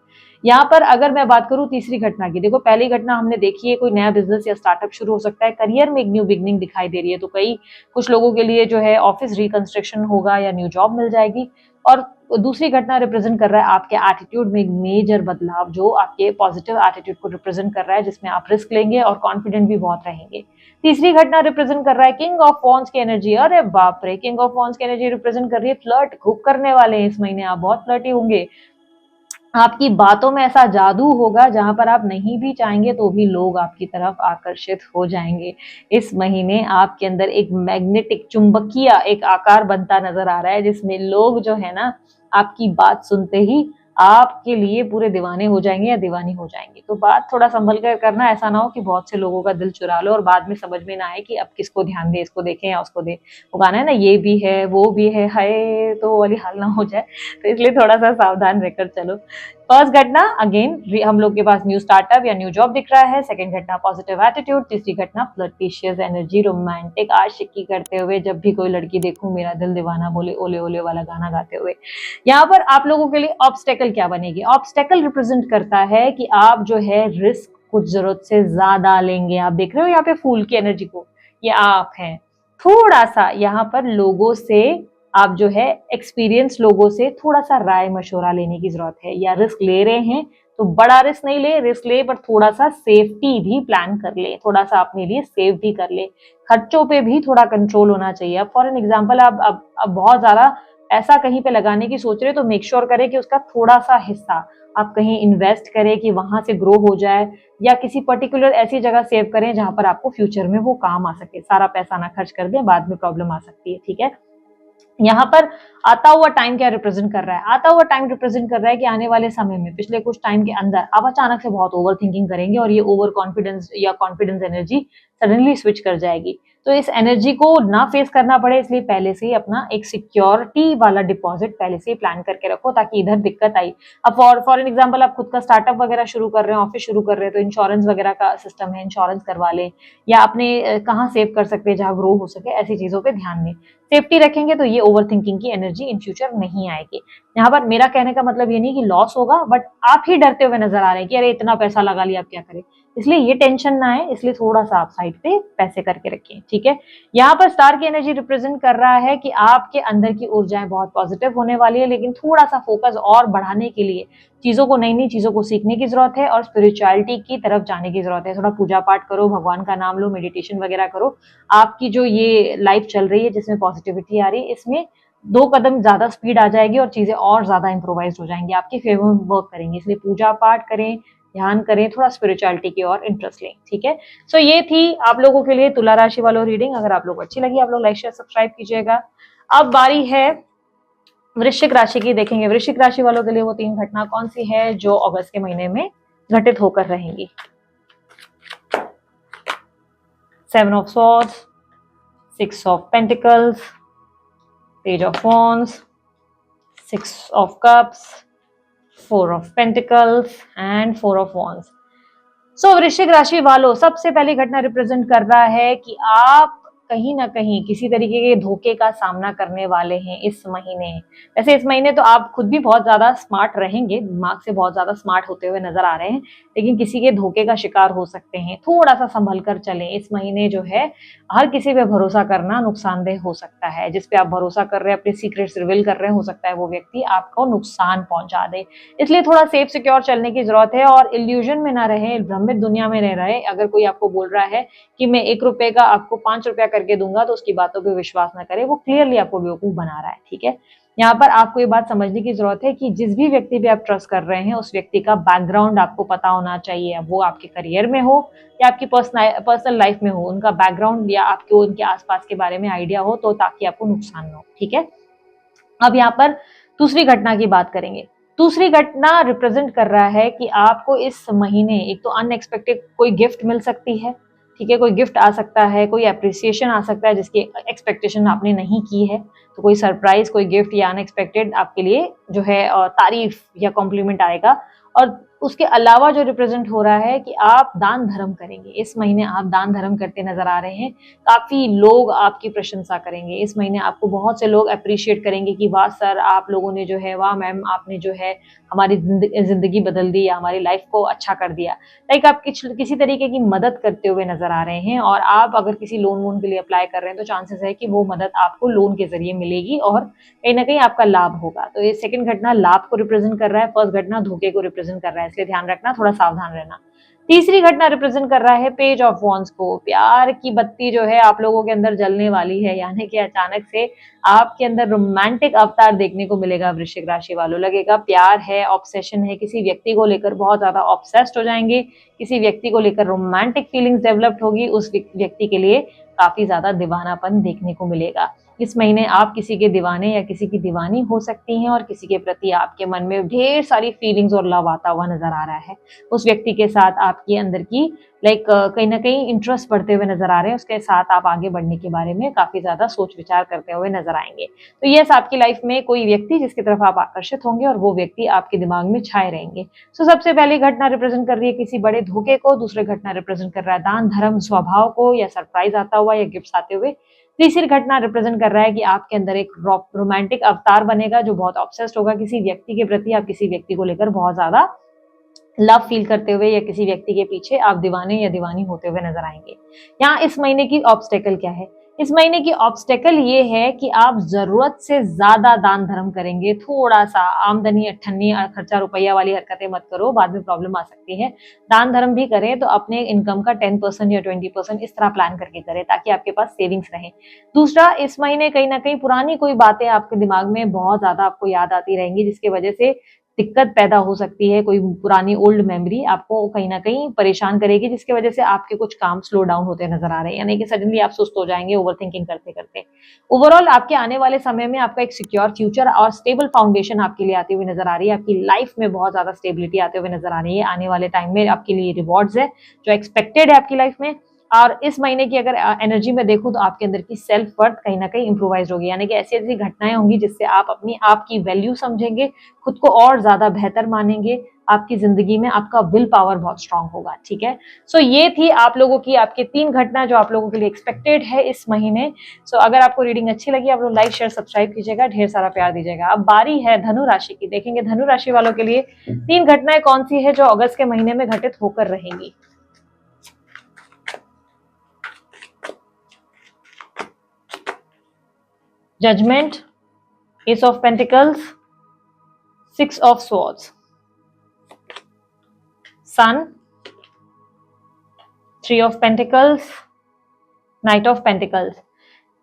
यहाँ पर अगर मैं बात करूं तीसरी घटना की, देखो पहली घटना हमने देखी है, कोई नया बिजनेस या स्टार्टअप शुरू हो सकता है, करियर में एक न्यू बिगनिंग दिखाई दे रही है, तो कुछ लोगों के लिए जो है ऑफिस रिकंस्ट्रक्शन होगा या न्यू जॉब मिल जाएगी। और दूसरी घटना रिप्रेजेंट कर रहा है आपके एटीट्यूड में एक मेजर बदलाव, जो आपके पॉजिटिव एटीट्यूड को रिप्रेजेंट कर रहा है, जिसमें आप रिस्क लेंगे और कॉन्फिडेंट भी बहुत रहेंगे। तीसरी घटना रिप्रेजेंट कर रहा है किंग ऑफ वॉन्ड्स की एनर्जी। अरे बाप रे, किंग ऑफ वॉन्ड्स की एनर्जी रिप्रेजेंट कर रही है फ्लर्ट, खूब करने वाले हैं इस महीने, आप बहुत फ्लर्टी होंगे, आपकी बातों में ऐसा जादू होगा जहां पर आप नहीं भी चाहेंगे तो भी लोग आपकी तरफ आकर्षित हो जाएंगे। इस महीने आपके अंदर एक मैग्नेटिक, चुंबकीय एक आकार बनता नजर आ रहा है, जिसमें लोग जो है ना आपकी बात सुनते ही आपके लिए पूरे दीवाने हो जाएंगे या दीवानी हो जाएंगे। तो बात थोड़ा संभल कर करना, ऐसा ना हो कि बहुत से लोगों का दिल चुरा लो और बाद में समझ में ना आए कि अब किसको ध्यान दे, इसको देखें या उसको दे। वो गाना है ना, ये भी है वो भी है, हाय, तो वो वाली हाल ना हो जाए, तो इसलिए थोड़ा सा सावधान रहकर चलो। फर्स्ट घटना अगेन हम लोग के पास न्यू स्टार्टअप या न्यू जॉब दिख रहा है, सेकंड घटना पॉजिटिव एटीट्यूड, तीसरी घटना फ्लर्टिशियस एनर्जी, रोमांटिक आशिकी करते हुए, जब भी कोई लड़की देखूं मेरा दिल दीवाना बोले, ओले ओले वाला गाना गाते हुए। यहाँ पर आप लोगों के लिए ऑब्स्टेकल क्या बनेगी? ऑब्स्टेकल रिप्रेजेंट करता है कि आप जो है रिस्क कुछ जरूरत से ज्यादा लेंगे। आप देख रहे हो यहाँ पे फूल की एनर्जी को, ये आप हैं। थोड़ा सा यहाँ पर लोगों से आप जो है एक्सपीरियंस लोगों से थोड़ा सा राय मशवरा लेने की जरूरत है, या रिस्क ले रहे हैं तो बड़ा रिस्क नहीं ले, रिस्क ले पर थोड़ा सा सेफ्टी भी प्लान कर ले, थोड़ा सा अपने लिए सेफ भी कर ले, खर्चों पे भी थोड़ा कंट्रोल होना चाहिए। अब फॉर एन एग्जाम्पल आप बहुत ज्यादा ऐसा कहीं पे लगाने की सोच रहे तो मेक श्योर करें कि उसका थोड़ा सा हिस्सा आप कहीं इन्वेस्ट करें कि वहां से ग्रो हो जाए, या किसी पर्टिकुलर ऐसी जगह सेव करें जहां पर आपको फ्यूचर में वो काम आ सके। सारा पैसा ना खर्च कर दें, बाद में प्रॉब्लम आ सकती है, ठीक है। यहाँ पर आता हुआ टाइम क्या रिप्रेजेंट कर रहा है? आता हुआ टाइम रिप्रेजेंट कर रहा है कि आने वाले समय में, पिछले कुछ टाइम के अंदर आप अचानक से बहुत ओवर थिंकिंग करेंगे और ये ओवर कॉन्फिडेंस या कॉन्फिडेंस एनर्जी सडनली स्विच कर जाएगी। तो इस एनर्जी को ना फेस करना पड़े, इसलिए पहले से ही अपना एक सिक्योरिटी वाला डिपॉजिट पहले से ही प्लान करके रखो, ताकि इधर दिक्कत आई। अब फॉर एन एग्जाम्पल आप खुद का स्टार्टअप वगैरह शुरू कर रहे हैं, ऑफिस शुरू कर रहे हैं, तो इंश्योरेंस वगैरह का सिस्टम है, इंश्योरेंस करवा लें, या अपने कहाँ सेव कर सकते हैं जहाँ ग्रो हो सके, ऐसी चीजों पे ध्यान दें। सेफ्टी रखेंगे तो ये ओवर थिंकिंग की एनर्जी इन फ्यूचर नहीं आएगी। यहाँ पर मेरा कहने का मतलब ये नहीं कि लॉस होगा, बट आप ही डरते हुए नजर आ रहे हैं कि अरे इतना पैसा लगा लिया, अब क्या करें, इसलिए ये टेंशन ना है, इसलिए थोड़ा सा आप साइड पे पैसे करके रखें, ठीक है। यहाँ पर स्टार की एनर्जी रिप्रेजेंट कर रहा है कि आपके अंदर की ऊर्जाएं बहुत पॉजिटिव होने वाली है, लेकिन थोड़ा सा फोकस और बढ़ाने के लिए चीजों को, नई नई चीजों को सीखने की जरूरत है और स्पिरिचुअलिटी की तरफ जाने की जरूरत है। थोड़ा पूजा पाठ करो, भगवान का नाम लो, मेडिटेशन वगैरह करो। आपकी जो ये लाइफ चल रही है जिसमें पॉजिटिविटी आ रही है, इसमें 2 कदम ज्यादा स्पीड आ जाएगी और चीजें और ज्यादा इंप्रोवाइज हो जाएंगी, आपके फेवर में वर्क करेंगे। इसलिए पूजा पाठ करें, ध्यान करें, थोड़ा स्पिरिचुअलिटी की ओर इंटरेस्ट लें, ठीक है। सो ये थी आप लोगों के लिए तुला राशि वालों रीडिंग। अगर आप लोग को अच्छी लगी, आप लोग लाइक शेयर सब्सक्राइब कीजिएगा। अब बारी है वृश्चिक राशि की, देखेंगे वृश्चिक राशि वालों के लिए वो 3 घटना कौन सी है जो अगस्त के महीने में घटित होकर रहेंगी। 7 of swords, 6 of pentacles, page of wands, 6 of cups, 4 of pentacles and 4 of wands. So वृश्चिक राशि वालों, सबसे पहली घटना रिप्रेजेंट कर रहा है कि आप कहीं ना कहीं किसी तरीके के धोखे का सामना करने वाले हैं इस महीने। वैसे इस महीने तो आप खुद भी बहुत ज्यादा स्मार्ट रहेंगे, दिमाग से बहुत ज्यादा स्मार्ट होते हुए नजर आ रहे हैं, लेकिन किसी के धोखे का शिकार हो सकते हैं। थोड़ा सा संभल कर चलें। इस महीने जो है हर किसी पे भरोसा करना नुकसानदेह हो सकता है। जिस पे आप भरोसा कर रहे हैं, अपने सीक्रेट्स रिवील कर रहे हैं, हो सकता है वो व्यक्ति आपको नुकसान पहुंचा दे। इसलिए थोड़ा सेफ सिक्योर चलने की जरूरत है और इल्यूजन में ना रहे, भ्रमित दुनिया में रह रहे। अगर कोई आपको बोल रहा है कि मैं 1 रुपए का आपको 5 रुपया करके दूंगा, तो उसकी बातों पे विश्वास ना करें, वो क्लियरली आपको बेवकूफ बना रहा है। ठीक है, यहाँ पर आपको ये बात समझने की जरूरत है कि जिस भी व्यक्ति पे आप ट्रस्ट कर रहे हैं, उस व्यक्ति का बैकग्राउंड आपको पता होना चाहिए। वो आपके करियर में हो या आपकी पर्सनल लाइफ में हो, उनका बैकग्राउंड या आपको उनके आसपास के बारे में आइडिया हो, तो ताकि आपको नुकसान न हो। ठीक है, अब यहाँ पर दूसरी घटना की बात करेंगे। दूसरी घटना रिप्रेजेंट कर रहा है कि आपको इस महीने एक तो अनएक्सपेक्टेड कोई गिफ्ट मिल सकती है। ठीक है, कोई गिफ्ट आ सकता है, कोई अप्रिसिएशन आ सकता है जिसकी एक्सपेक्टेशन आपने नहीं की है। तो कोई सरप्राइज, कोई गिफ्ट या अनएक्सपेक्टेड आपके लिए जो है तारीफ या कॉम्प्लीमेंट आएगा। और उसके अलावा जो रिप्रेजेंट हो रहा है कि आप दान धर्म करेंगे। इस महीने आप दान धर्म करते नजर आ रहे हैं। काफी लोग आपकी प्रशंसा करेंगे इस महीने। आपको बहुत से लोग अप्रिशिएट करेंगे कि वाह सर, आप लोगों ने जो है, वाह मैम, आपने जो है हमारी जिंदगी बदल दी या हमारी लाइफ को अच्छा कर दिया। लाइक आप किसी तरीके की मदद करते हुए नजर आ रहे हैं। और आप अगर किसी लोन वोन के लिए अप्लाई कर रहे हैं, तो चांसेस है कि वो मदद आपको लोन के जरिए मिलेगी और कहीं ना कहीं आपका लाभ होगा। तो ये सेकंड घटना लाभ को रिप्रेजेंट कर रहा है, फर्स्ट घटना धोखे को रिप्रेजेंट कर रहा है, इसलिए ध्यान रखना, थोड़ा सावधान रहना। तीसरी घटना रिप्रेजेंट कर रहा है पेज ऑफ वॉन्ड्स को। प्यार की बत्ती जो है आप लोगों के अंदर जलने वाली है, यानी कि अचानक से आपके अंदर रोमांटिक अवतार देखने को मिलेगा। वृश्चिक राशि वालों, लगेगा प्यार है, ऑब्सेशन है, किसी व्यक्ति को लेकर बहुत ज्यादा ऑब्सेस्ड हो जाएंगे, किसी व्यक्ति को लेकर रोमांटिक फीलिंग्स डेवलप्ड होगी, उस व्यक्ति के लिए काफी ज्यादा दीवानापन देखने को मिलेगा। इस महीने आप किसी के दीवाने या किसी की दीवानी हो सकती हैं और किसी के प्रति आपके मन में ढेर सारी फीलिंग्स और लव आता हुआ नजर आ रहा है। उस व्यक्ति के साथ आपके अंदर की कहीं ना कहीं इंटरेस्ट बढ़ते हुए नजर आ रहे हैं। उसके साथ आप आगे बढ़ने के बारे में काफी ज्यादा सोच विचार करते हुए नजर आएंगे। तो यस, आपकी लाइफ में कोई व्यक्ति जिसकी तरफ आप आकर्षित होंगे और वो व्यक्ति आपके दिमाग में छाए रहेंगे। सो सबसे पहली घटना रिप्रेजेंट कर रही है किसी बड़े धोखे को। दूसरी घटना रिप्रेजेंट कर रहा है दान धर्म स्वभाव को या सरप्राइज आता हुआ या गिफ्ट आते हुए। तीसरी घटना रिप्रेजेंट कर रहा है कि आपके अंदर एक रोमांटिक अवतार बनेगा जो बहुत ऑब्सेस्ड होगा किसी व्यक्ति के प्रति। आप किसी व्यक्ति को लेकर बहुत ज्यादा लव फील करते हुए या किसी व्यक्ति के पीछे आप दीवाने या दीवानी होते हुए नजर आएंगे। यहाँ इस महीने की ऑब्स्टेकल क्या है? इस महीने की ऑब्स्टेकल ये है कि आप जरूरत से ज्यादा दान धर्म करेंगे। थोड़ा सा आमदनी अठन्नी खर्चा रुपया वाली हरकतें मत करो, बाद में प्रॉब्लम आ सकती है। दान धर्म भी करें तो अपने इनकम का 10% या 20% इस तरह प्लान करके करें ताकि आपके पास सेविंग्स रहे। दूसरा, इस महीने कहीं ना कहीं पुरानी कोई बातें आपके दिमाग में बहुत ज्यादा आपको याद आती रहेंगी, जिसकी वजह से दिक्कत पैदा हो सकती है। कोई पुरानी ओल्ड मेमोरी आपको कहीं ना कहीं परेशान करेगी, जिसकी वजह से आपके कुछ काम स्लो डाउन होते नजर आ रहे हैं, यानी कि सडनली आप सुस्त हो जाएंगे ओवरथिंकिंग करते करते। ओवरऑल आपके आने वाले समय में आपका एक सिक्योर फ्यूचर और स्टेबल फाउंडेशन आपके लिए आती हुई नजर आ रही है। आपकी लाइफ में बहुत ज्यादा स्टेबिलिटी आते हुए नजर आ रही है। आने वाले टाइम में आपके लिए रिवॉर्ड्स है जो एक्सपेक्टेड है आपकी लाइफ में। और इस महीने की अगर एनर्जी में देखूं तो आपके अंदर की सेल्फ वर्थ कहीं ना कहीं इंप्रूवाइज होगी, यानी कि ऐसी ऐसी घटनाएं होंगी जिससे आप अपनी आपकी वैल्यू समझेंगे, खुद को और ज्यादा बेहतर मानेंगे। आपकी जिंदगी में आपका विल पावर बहुत स्ट्रांग होगा। ठीक है, सो ये थी आप लोगों की आपके 3 घटना जो आप लोगों के लिए एक्सपेक्टेड है इस महीने। सो अगर आपको रीडिंग अच्छी लगी, आप लोग लाइक शेयर सब्सक्राइब कीजिएगा, ढेर सारा प्यार दीजिएगा। अब बारी है धनु राशि की। देखेंगे धनु राशि वालों के लिए 3 घटनाएं कौन सी है जो अगस्त के महीने में घटित होकर रहेंगी। Judgement, ace of pentacles, 6 of swords, sun, 3 of pentacles, knight of pentacles.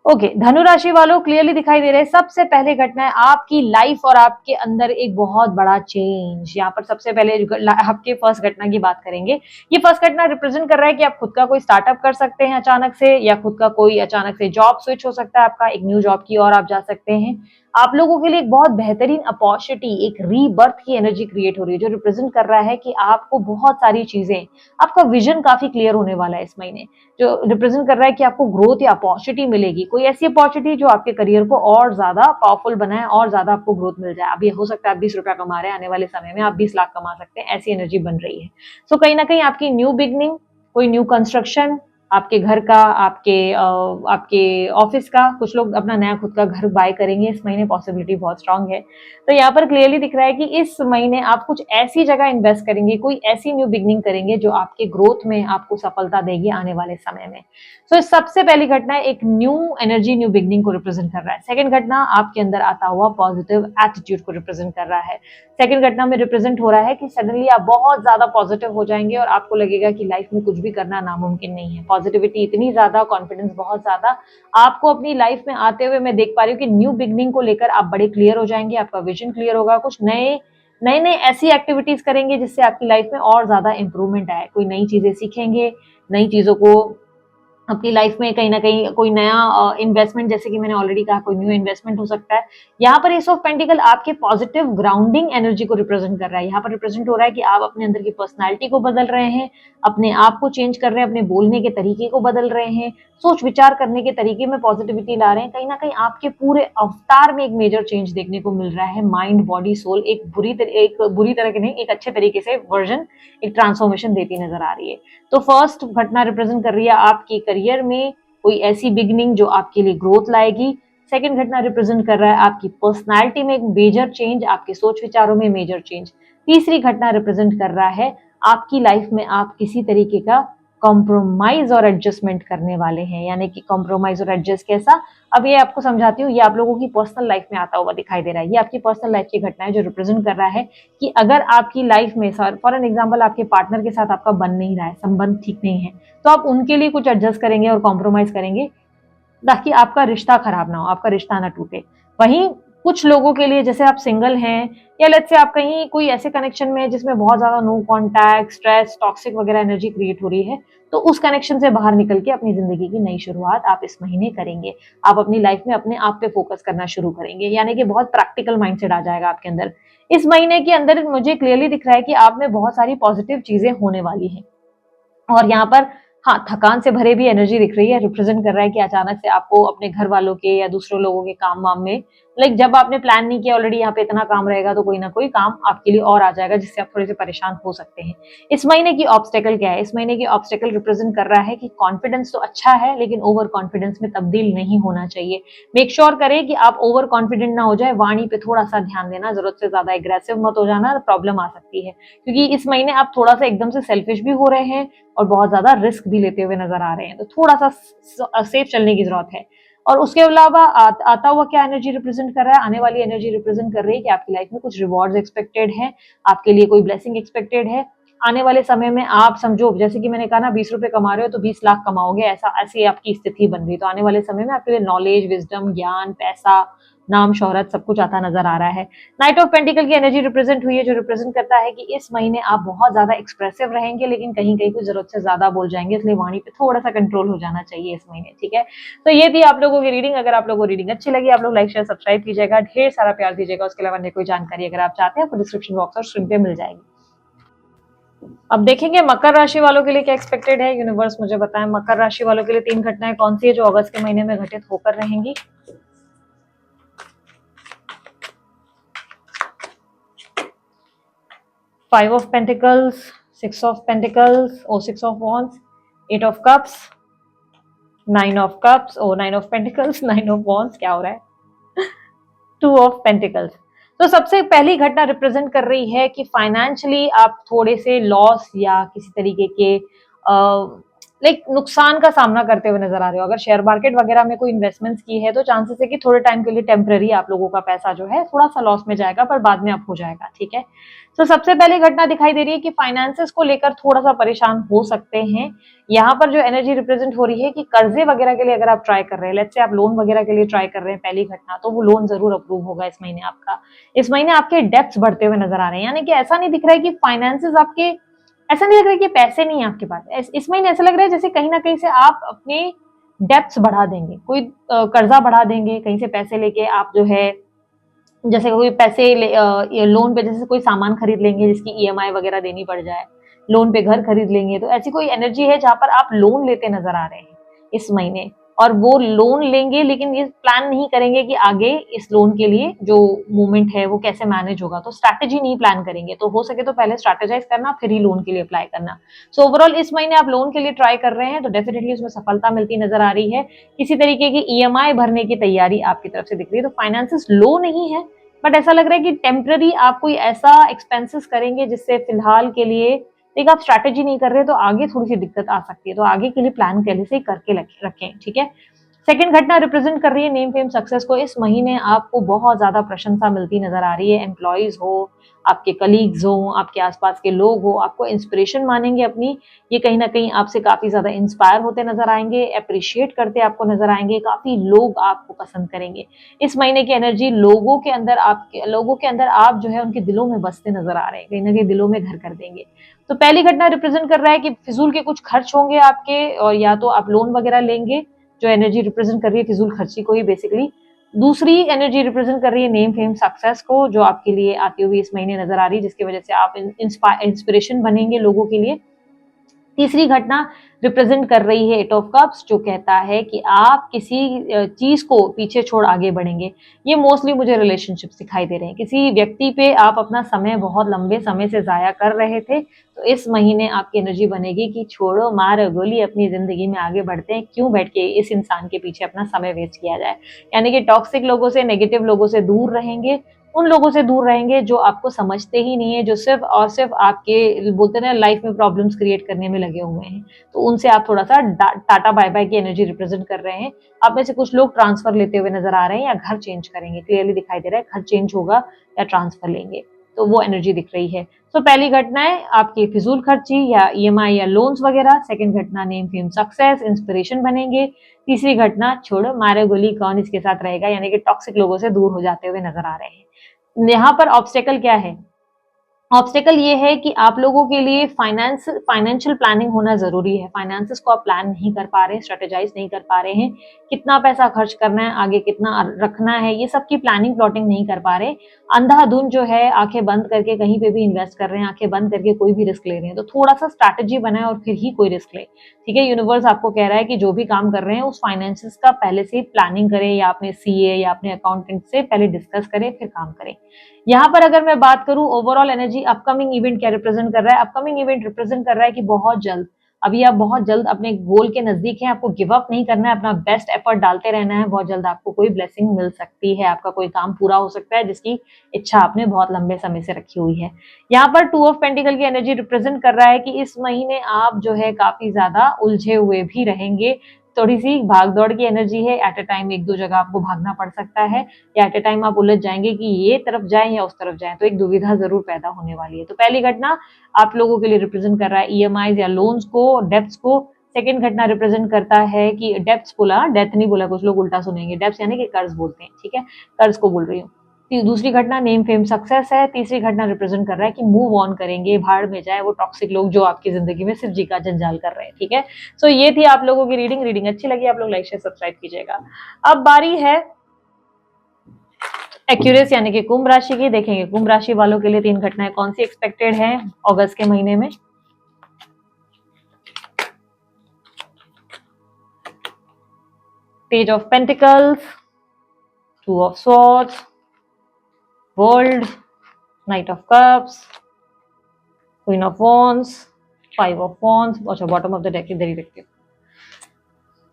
Okay, धनु राशि वालों क्लियरली दिखाई दे रहे हैं। सबसे पहले घटना है आपकी लाइफ और आपके अंदर एक बहुत बड़ा चेंज। यहाँ पर सबसे पहले आपके फर्स्ट घटना की बात करेंगे। ये फर्स्ट घटना रिप्रेजेंट कर रहा है कि आप खुद का कोई स्टार्टअप कर सकते हैं अचानक से, या खुद का कोई अचानक से जॉब स्विच हो सकता है आपका, एक न्यू जॉब की ओर आप जा सकते हैं। आप लोगों के लिए एक बहुत बेहतरीन अपॉर्चुनिटी, एक रीबर्थ की एनर्जी क्रिएट हो रही है, जो रिप्रेजेंट कर रहा है कि आपको बहुत सारी चीजें, आपका विजन काफी क्लियर होने वाला है इस महीने, जो रिप्रेजेंट कर रहा है कि आपको ग्रोथ या अपॉर्चुनिटी मिलेगी, कोई ऐसी अपॉर्चुनिटी जो आपके करियर को और ज्यादा पावरफुल बनाए और ज्यादा आपको ग्रोथ मिल जाए। अभी हो सकता है आप 20 रुपया कमा रहे हैं, आने वाले समय में आप 20 लाख कमा सकते हैं, ऐसी एनर्जी बन रही है। सो कहीं ना कहीं आपकी न्यू बिगनिंग, कोई न्यू कंस्ट्रक्शन, आपके घर का, आपके ऑफिस का, कुछ लोग अपना नया खुद का घर बाय करेंगे इस महीने, पॉसिबिलिटी बहुत स्ट्रांग है। तो यहाँ पर क्लियरली दिख रहा है कि इस महीने आप कुछ ऐसी जगह इन्वेस्ट करेंगे, कोई ऐसी न्यू बिगनिंग करेंगे जो आपके ग्रोथ में आपको सफलता देगी आने वाले समय में। तो सबसे पहली घटना एक न्यू एनर्जी, न्यू बिगनिंग को रिप्रेजेंट कर रहा है। सेकंड घटना आपके अंदर आता हुआ पॉजिटिव एटीट्यूड को रिप्रेजेंट कर रहा है। सेकंड घटना में रिप्रेजेंट हो रहा है कि सडनली आप बहुत ज्यादा पॉजिटिव हो जाएंगे और आपको लगेगा कि लाइफ में कुछ भी करना नामुमकिन नहीं है। पॉजिटिविटी इतनी ज्यादा, कॉन्फिडेंस बहुत ज्यादा आपको अपनी लाइफ में आते हुए मैं देख पा रही हूँ कि न्यू बिगनिंग को लेकर आप बड़े क्लियर हो जाएंगे, आपका विजन क्लियर होगा, कुछ नए नए ऐसी एक्टिविटीज करेंगे जिससे आपकी लाइफ में और ज्यादा इंप्रूवमेंट आए, कोई नई चीजें सीखेंगे, नई चीजों को अपनी लाइफ में कहीं ना कहीं कोई नया इन्वेस्टमेंट, जैसे कि मैंने ऑलरेडी कहा, कोई न्यू इन्वेस्टमेंट हो सकता है। यहाँ पर एस ऑफ पेंटिकल आपके पॉजिटिव ग्राउंडिंग एनर्जी को रिप्रेजेंट कर रहा है। यहाँ पर रिप्रेजेंट हो रहा है कि आप अपने अंदर की पर्सनैलिटी को बदल रहे हैं, अपने आप को चेंज कर रहे हैं, अपने बोलने के तरीके को बदल रहे हैं, सोच विचार करने के तरीके में पॉजिटिविटी ला रहे हैं। कहीं ना कहीं आपके पूरे अवतार में एक मेजर चेंज देखने को मिल रहा है। माइंड, बॉडी, सोल एक बुरी तरह के नहीं, एक अच्छे तरीके से वर्जन, एक ट्रांसफॉर्मेशन देती नजर आ रही है। तो फर्स्ट घटना रिप्रेजेंट कर रही है आपके करियर में कोई ऐसी बिगनिंग जो आपके लिए ग्रोथ लाएगी। सेकंड घटना रिप्रेजेंट कर रहा है आपकी पर्सनालिटी में एक मेजर चेंज, आपके सोच विचारों में मेजर चेंज। तीसरी घटना रिप्रेजेंट कर रहा है आपकी लाइफ में आप किसी तरीके का कॉम्प्रोमाइज और एडजस्टमेंट करने वाले हैं। यानी कि कॉम्प्रोमाइज और एडजस्ट कैसा, अब ये आपको समझाती हूँ। ये आप लोगों की पर्सनल लाइफ में आता हुआ दिखाई दे रहा है। ये आपकी पर्सनल लाइफ की घटना है जो रिप्रेजेंट कर रहा है कि अगर आपकी लाइफ में, फॉर एन एग्जाम्पल, आपके पार्टनर के साथ आपका बन नहीं रहा है, संबंध ठीक नहीं है, तो आप उनके लिए कुछ एडजस्ट करेंगे और कॉम्प्रोमाइज करेंगे ताकि आपका रिश्ता खराब ना हो, आपका रिश्ता ना टूटे। वहीं कुछ लोगों के लिए, जैसे आप सिंगल हैं या लेट्स से आप कहीं कोई ऐसे कनेक्शन में जिसमें बहुत ज्यादा नो कॉन्टैक्ट, स्ट्रेस, टॉक्सिक वगैरह एनर्जी क्रिएट हो रही है, तो उस कनेक्शन से बाहर निकल के अपनी जिंदगी की नई शुरुआत आप इस महीने करेंगे। आप अपनी लाइफ में अपने आप पे फोकस करना शुरू करेंगे, यानी कि बहुत प्रैक्टिकल माइंडसेट आ जाएगा आपके अंदर। इस महीने के अंदर मुझे क्लियरली दिख रहा है कि आप में बहुत सारी पॉजिटिव चीजें होने वाली हैं। और यहाँ पर हाँ, थकान से भरे भी एनर्जी दिख रही है। रिप्रेजेंट कर रहा है कि अचानक से आपको अपने घर वालों के या दूसरे लोगों के काम वाम में, लाइक जब आपने प्लान नहीं किया ऑलरेडी यहाँ पे इतना काम रहेगा, तो कोई ना कोई काम आपके लिए और आ जाएगा जिससे आप थोड़े से परेशान हो सकते हैं। इस महीने की ऑब्स्टेकल क्या है? इस महीने की ऑब्स्टेकल रिप्रेजेंट कर रहा है कि कॉन्फिडेंस तो अच्छा है लेकिन ओवर कॉन्फिडेंस में तब्दील नहीं होना चाहिए। मेक श्योर करें कि आप ओवर कॉन्फिडेंट ना हो जाए, वाणी पे थोड़ा सा ध्यान देना, जरूरत से ज्यादा एग्रेसिव मत हो जाना, प्रॉब्लम आ सकती है। क्योंकि इस महीने आप थोड़ा सा एकदम से सेल्फिश भी हो रहे हैं और बहुत ज्यादा रिस्क भी लेते हुए नजर आ रहे हैं, तो थोड़ा सा सेफ चलने की जरूरत है। और उसके अलावा आता हुआ क्या एनर्जी रिप्रेजेंट कर रहा है? आने वाली एनर्जी रिप्रेजेंट कर रही है कि आपकी लाइफ में कुछ रिवॉर्ड्स एक्सपेक्टेड है, आपके लिए कोई ब्लेसिंग एक्सपेक्टेड है। आने वाले समय में आप समझो, जैसे कि मैंने कहा ना, 20 रुपए कमा रहे हो तो 20 लाख कमाओगे, ऐसा ऐसी आपकी स्थिति बन रही। तो आने वाले समय में आपके लिए नॉलेज, विजडम, ज्ञान, पैसा, नाम, शोहरत सब कुछ आता नजर आ रहा है। नाइट ऑफ पेंटिकल की एनर्जी रिप्रेजेंट हुई है जो रिप्रेजेंट करता है कि इस महीने आप बहुत ज्यादा एक्सप्रेसिव रहेंगे लेकिन कहीं कहीं कुछ जरूरत से ज्यादा बोल जाएंगे, इसलिए वाणी पे थोड़ा सा कंट्रोल हो जाना चाहिए इस महीने, ठीक है। तो ये थी आप लोगों की रीडिंग। अगर आप लोगों को रीडिंग अच्छी लगी, आप लोग लाइक, शेयर, सब्सक्राइब कीजिएगा, ढेर सारा प्यार दीजिएगा। उसके अलावा अन्य कोई जानकारी अगर आप चाहते हैं तो डिस्क्रिप्शन बॉक्स और स्क्रीन पे मिल जाएगी। अब देखेंगे मकर राशि वालों के लिए क्या एक्सपेक्टेड है। यूनिवर्स मुझे बताएं, मकर राशि वालों के लिए 3 घटनाएं कौन सी है जो अगस्त के महीने में घटित होकर रहेंगी। 5 of Pentacles, 6 of Pentacles, 6 of Wands, 8 of Cups, 9 of Cups, 9 of Pentacles, 9 of Wands, क्या हो रहा है? 2 of Pentacles। तो सबसे पहली घटना रिप्रेजेंट कर रही है कि फाइनेंशियली आप थोड़े से लॉस या किसी तरीके के लाइक नुकसान का सामना करते हुए नजर आ रहे हो। अगर शेयर मार्केट वगैरह में कोई इन्वेस्टमेंट्स की है तो चांसेस है कि थोड़े टाइम के लिए टेम्पररी आप लोगों का पैसा जो है थोड़ा सा लॉस में जाएगा, पर बाद में अप हो जाएगा, ठीक है। तो सबसे पहले घटना दिखाई दे रही है कि फाइनेंसेस को लेकर थोड़ा सा परेशान हो सकते हैं। यहाँ पर जो एनर्जी रिप्रेजेंट हो रही है कि कर्जे वगैरह के लिए अगर आप ट्राई कर रहे हैं, लेट्स से आप लोन वगैरह के लिए ट्राई कर रहे हैं, पहली घटना, तो वो लोन जरूर अप्रूव होगा इस महीने आपका। इस महीने आपके डेब्ट्स बढ़ते हुए नजर आ रहे हैं, यानी कि ऐसा नहीं दिख रहा है कि फाइनेंसेस आपके, ऐसा नहीं लग रहा है कि पैसे नहीं है आपके पास। इस महीने ऐसा लग रहा है जैसे कहीं ना कहीं से आप अपने डेब्ट्स बढ़ा देंगे, कोई कर्जा बढ़ा देंगे, कहीं से पैसे लेके आप जो है जैसे कोई पैसे लोन पे जैसे कोई सामान खरीद लेंगे जिसकी ईएमआई वगैरह देनी पड़ जाए, लोन पे घर खरीद लेंगे, तो ऐसी कोई एनर्जी है जहां पर आप लोन लेते नजर आ रहे हैं इस महीने। और वो लोन लेंगे लेकिन ये प्लान नहीं करेंगे कि आगे इस लोन के लिए जो मूवमेंट है वो कैसे मैनेज होगा, तो स्ट्रैटेजी नहीं प्लान करेंगे। तो हो सके तो पहले स्ट्रैटेजाइज करना, फिर ही लोन के लिए अप्लाई करना। सो ओवरऑल इस महीने आप लोन के लिए ट्राई कर रहे हैं तो डेफिनेटली उसमें सफलता मिलती नजर आ रही है। किसी तरीके की ईएमआई भरने की तैयारी आपकी तरफ से दिख रही है, तो फाइनेंसिस लो नहीं है, बट ऐसा लग रहा है कि टेम्पररी आप कोई ऐसा एक्सपेंसेस करेंगे जिससे फिलहाल के लिए एक आप स्ट्रैटेजी नहीं कर रहे तो आगे थोड़ी सी दिक्कत आ सकती है, तो आगे के लिए प्लान पहले से ही करके रखें, ठीक है। सेकंड घटना रिप्रेजेंट कर रही है नेम फेम सक्सेस को। इस महीने आपको बहुत ज्यादा प्रशंसा मिलती नजर आ रही है। एम्प्लॉइज हो, आपके कलीग्स हो, आपके आसपास के लोग हो, आपको इंस्पिरेशन मानेंगे अपनी, ये कहीं ना कहीं आपसे काफी ज्यादा इंस्पायर होते नजर आएंगे, अप्रिशिएट करते आपको नजर आएंगे, काफी लोग आपको पसंद करेंगे। इस महीने की एनर्जी लोगों के अंदर आप जो है उनके दिलों में बसते नजर आ रहे हैं, कहीं ना कहीं दिलों में घर कर देंगे। तो पहली घटना रिप्रेजेंट कर रहा है कि फिजूल के कुछ खर्च होंगे आपके, और या तो आप लोन वगैरह लेंगे, जो एनर्जी रिप्रेजेंट कर रही है फिजूल खर्ची को ही बेसिकली। दूसरी एनर्जी रिप्रेजेंट कर रही है नेम फेम सक्सेस को, जो आपके लिए आती हुई इस महीने नजर आ रही है, जिसकी वजह से आप इंस्पिरेशन बनेंगे लोगों के लिए। तीसरी घटना रिप्रेजेंट कर रही है एट ऑफ कप्स, जो कहता है कि आप किसी चीज को पीछे छोड़ आगे बढ़ेंगे। ये मोस्टली मुझे रिलेशनशिप दिखाई दे रहे हैं, किसी व्यक्ति पे आप अपना समय बहुत लंबे समय से जाया कर रहे थे, तो इस महीने आपकी एनर्जी बनेगी कि छोड़ो मार गोली, अपनी जिंदगी में आगे बढ़ते हैं, क्यों बैठ के इस इंसान के पीछे अपना समय वेस्ट किया जाए। यानी कि टॉक्सिक लोगों से, नेगेटिव लोगों से दूर रहेंगे, उन लोगों से दूर रहेंगे जो आपको समझते ही नहीं है, जो सिर्फ और सिर्फ आपके बोलते ना लाइफ में प्रॉब्लम्स क्रिएट करने में लगे हुए हैं, तो उनसे आप थोड़ा सा टाटा बाय बाय की एनर्जी रिप्रेजेंट कर रहे हैं। आप में से कुछ लोग ट्रांसफर लेते हुए नजर आ रहे हैं या घर चेंज करेंगे, क्लियरली दिखाई दे रहा है घर चेंज होगा या ट्रांसफर लेंगे, तो वो एनर्जी दिख रही है। तो पहली घटना है आपकी फिजूल खर्ची या ईएमआई या लोन्स वगैरह। सेकंड घटना नेम फेम सक्सेस, इंस्पिरेशन बनेंगे। तीसरी घटना छोड़ो मारे गोली, कौन इसके साथ रहेगा, यानी कि टॉक्सिक लोगों से दूर हो जाते हुए नजर आ रहे हैं। यहाँ पर ऑब्स्टेकल क्या है? ऑब्स्टेकल ये है कि आप लोगों के लिए फाइनेंशियल प्लानिंग होना जरूरी है। फाइनेंसेस को आप प्लान नहीं कर पा रहे, स्ट्रेटेजाइज नहीं कर पा रहे हैं, कितना पैसा खर्च करना है, आगे कितना रखना है, ये सब की प्लानिंग प्लॉटिंग नहीं कर पा रहे। अंधाधुन जो है आंखें बंद करके कहीं पे भी इन्वेस्ट कर रहे हैं, आंखें बंद करके कोई भी रिस्क ले रहे हैं, तो थोड़ा सा स्ट्रैटेजी बनाए और फिर ही कोई रिस्क ले, ठीक है। यूनिवर्स आपको कह रहा है कि जो भी काम कर रहे हैं उस फाइनेंसिस का पहले से प्लानिंग करें, या अपने सीए या अपने अकाउंटेंट से पहले डिस्कस करें फिर काम करें। यहाँ पर अगर मैं बात करूं ओवरऑल एनर्जी, अपकमिंग इवेंट क्या रिप्रेजेंट कर रहा है? अपकमिंग इवेंट रिप्रेजेंट कर रहा है कि बहुत जल्द, अभी आप बहुत जल्द अपने गोल के नजदीक हैं, आपको गिव अप नहीं करना है, अपना बेस्ट एफर्ट डालते रहना है। बहुत जल्द आपको कोई ब्लेसिंग मिल सकती है, आपका कोई काम पूरा हो सकता है जिसकी इच्छा आपने बहुत लंबे समय से रखी हुई है। यहाँ पर टू ऑफ पेंटिकल की एनर्जी रिप्रेजेंट कर रहा है कि इस महीने आप जो है काफी ज्यादा उलझे हुए भी रहेंगे, थोड़ी सी भाग दौड़ की एनर्जी है, एट अ टाइम एक दो जगह आपको भागना पड़ सकता है, या एट अ टाइम आप उलझ जाएंगे कि ये तरफ जाएं या उस तरफ जाएं, तो एक दुविधा जरूर पैदा होने वाली है। तो पहली घटना आप लोगों के लिए रिप्रेजेंट कर रहा है ईएमआईज या लोन्स को, डेब्ट्स को। सेकंड घटना रिप्रेजेंट करता है कि डेब्ट्स बोला, डेथ नहीं बोला, कुछ लोग उल्टा सुनेंगे, डेब्ट्स यानी कि कर्ज बोलते हैं, ठीक है, कर्ज को बोल रही हूँ। दूसरी घटना नेम फेम सक्सेस है। तीसरी घटना रिप्रेजेंट कर रहा है कि मूव ऑन करेंगे, भाड़ में जाए वो टॉक्सिक लोग जो आपकी जिंदगी में सिर्फ जी का जंजाल कर रहे हैं, ठीक है। सो ये थी आप लोगों की रीडिंग अच्छी लगी आप लोग लाइक शेयर सब्सक्राइब कीजिएगा। अब बारी है एक्यूरेस यानी कि कुंभ राशि की। देखेंगे कुंभ राशि वालों के लिए 3 घटनाएं कौन सी एक्सपेक्टेड है अगस्त के महीने में। Page of pentacles, 2 of swords, world, night of cups, queen of wands, 5 of wands. अच्छा बॉटम ऑफ द डेक इधर ही रखती हूँ।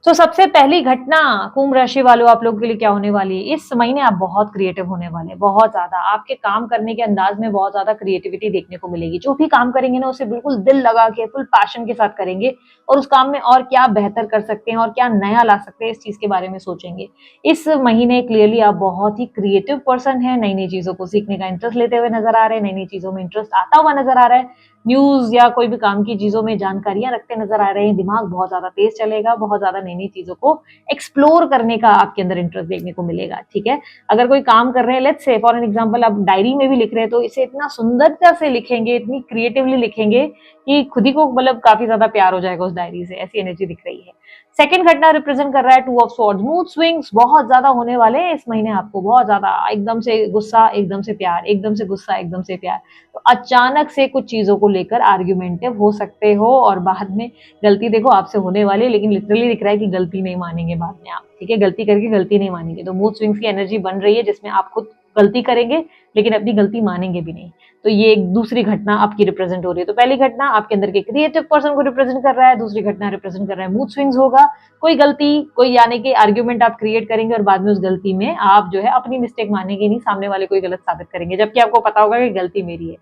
तो सबसे पहली घटना कुंभ राशि वालों आप लोगों के लिए क्या होने वाली है? इस महीने आप बहुत क्रिएटिव होने वाले हैं, बहुत ज्यादा आपके काम करने के अंदाज में बहुत ज्यादा क्रिएटिविटी देखने को मिलेगी। जो भी काम करेंगे ना उसे बिल्कुल दिल लगा के फुल पैशन के साथ करेंगे, और उस काम में और क्या बेहतर कर सकते हैं और क्या नया ला सकते हैं इस चीज के बारे में सोचेंगे। इस महीने क्लियरली आप बहुत ही क्रिएटिव पर्सन है, नई नई चीजों को सीखने का इंटरेस्ट लेते हुए नजर आ रहे हैं, नई नई चीजों में इंटरेस्ट आता हुआ नजर आ रहा है। न्यूज या कोई भी काम की चीजों में जानकारियां रखते नजर आ रहे हैं। दिमाग बहुत ज्यादा तेज चलेगा, बहुत ज्यादा नई नई चीजों को एक्सप्लोर करने का आपके अंदर इंटरेस्ट देखने को मिलेगा। ठीक है, अगर कोई काम कर रहे हैं, let's say for an example आप डायरी में भी लिख रहे हैं, तो इसे इतना सुंदरता से लिखेंगे, इतनी क्रिएटिवली लिखेंगे कि खुद ही को मतलब काफी ज्यादा प्यार हो जाएगा उस डायरी से, ऐसी एनर्जी दिख रही है। सेकंड घटना रिप्रेजेंट कर रहा है two of swords. Mood swings बहुत ज्यादा होने वाले हैं इस महीने आपको, बहुत ज्यादा, एकदम से गुस्सा, एकदम से प्यार, एकदम से गुस्सा, एकदम से प्यार। तो अचानक से कुछ चीजों को लेकर आर्ग्यूमेंटिव हो सकते हो और बाद में गलती देखो आपसे होने वाली है, लेकिन लिटरली दिख रहा है कि गलती नहीं मानेंगे बाद में आप। ठीक है, गलती करके गलती नहीं मानेंगे। तो मूड स्विंग्स की एनर्जी बन रही है जिसमें आप खुद गलती करेंगे लेकिन अपनी गलती मानेंगे भी नहीं। तो ये एक दूसरी घटना आपकी रिप्रेजेंट हो रही है। तो पहली घटना आपके अंदर के क्रिएटिव पर्सन को रिप्रेजेंट कर रहा है, दूसरी घटना रिप्रेजेंट कर रहा है मूड स्विंग्स होगा। कोई गलती, कोई यानी कि आर्ग्यूमेंट आप क्रिएट करेंगे और बाद में उस गलती में आप जो है अपनी मिस्टेक मानेंगे नहीं, सामने वाले को गलत साबित करेंगे, जबकि आपको पता होगा कि गलती मेरी है।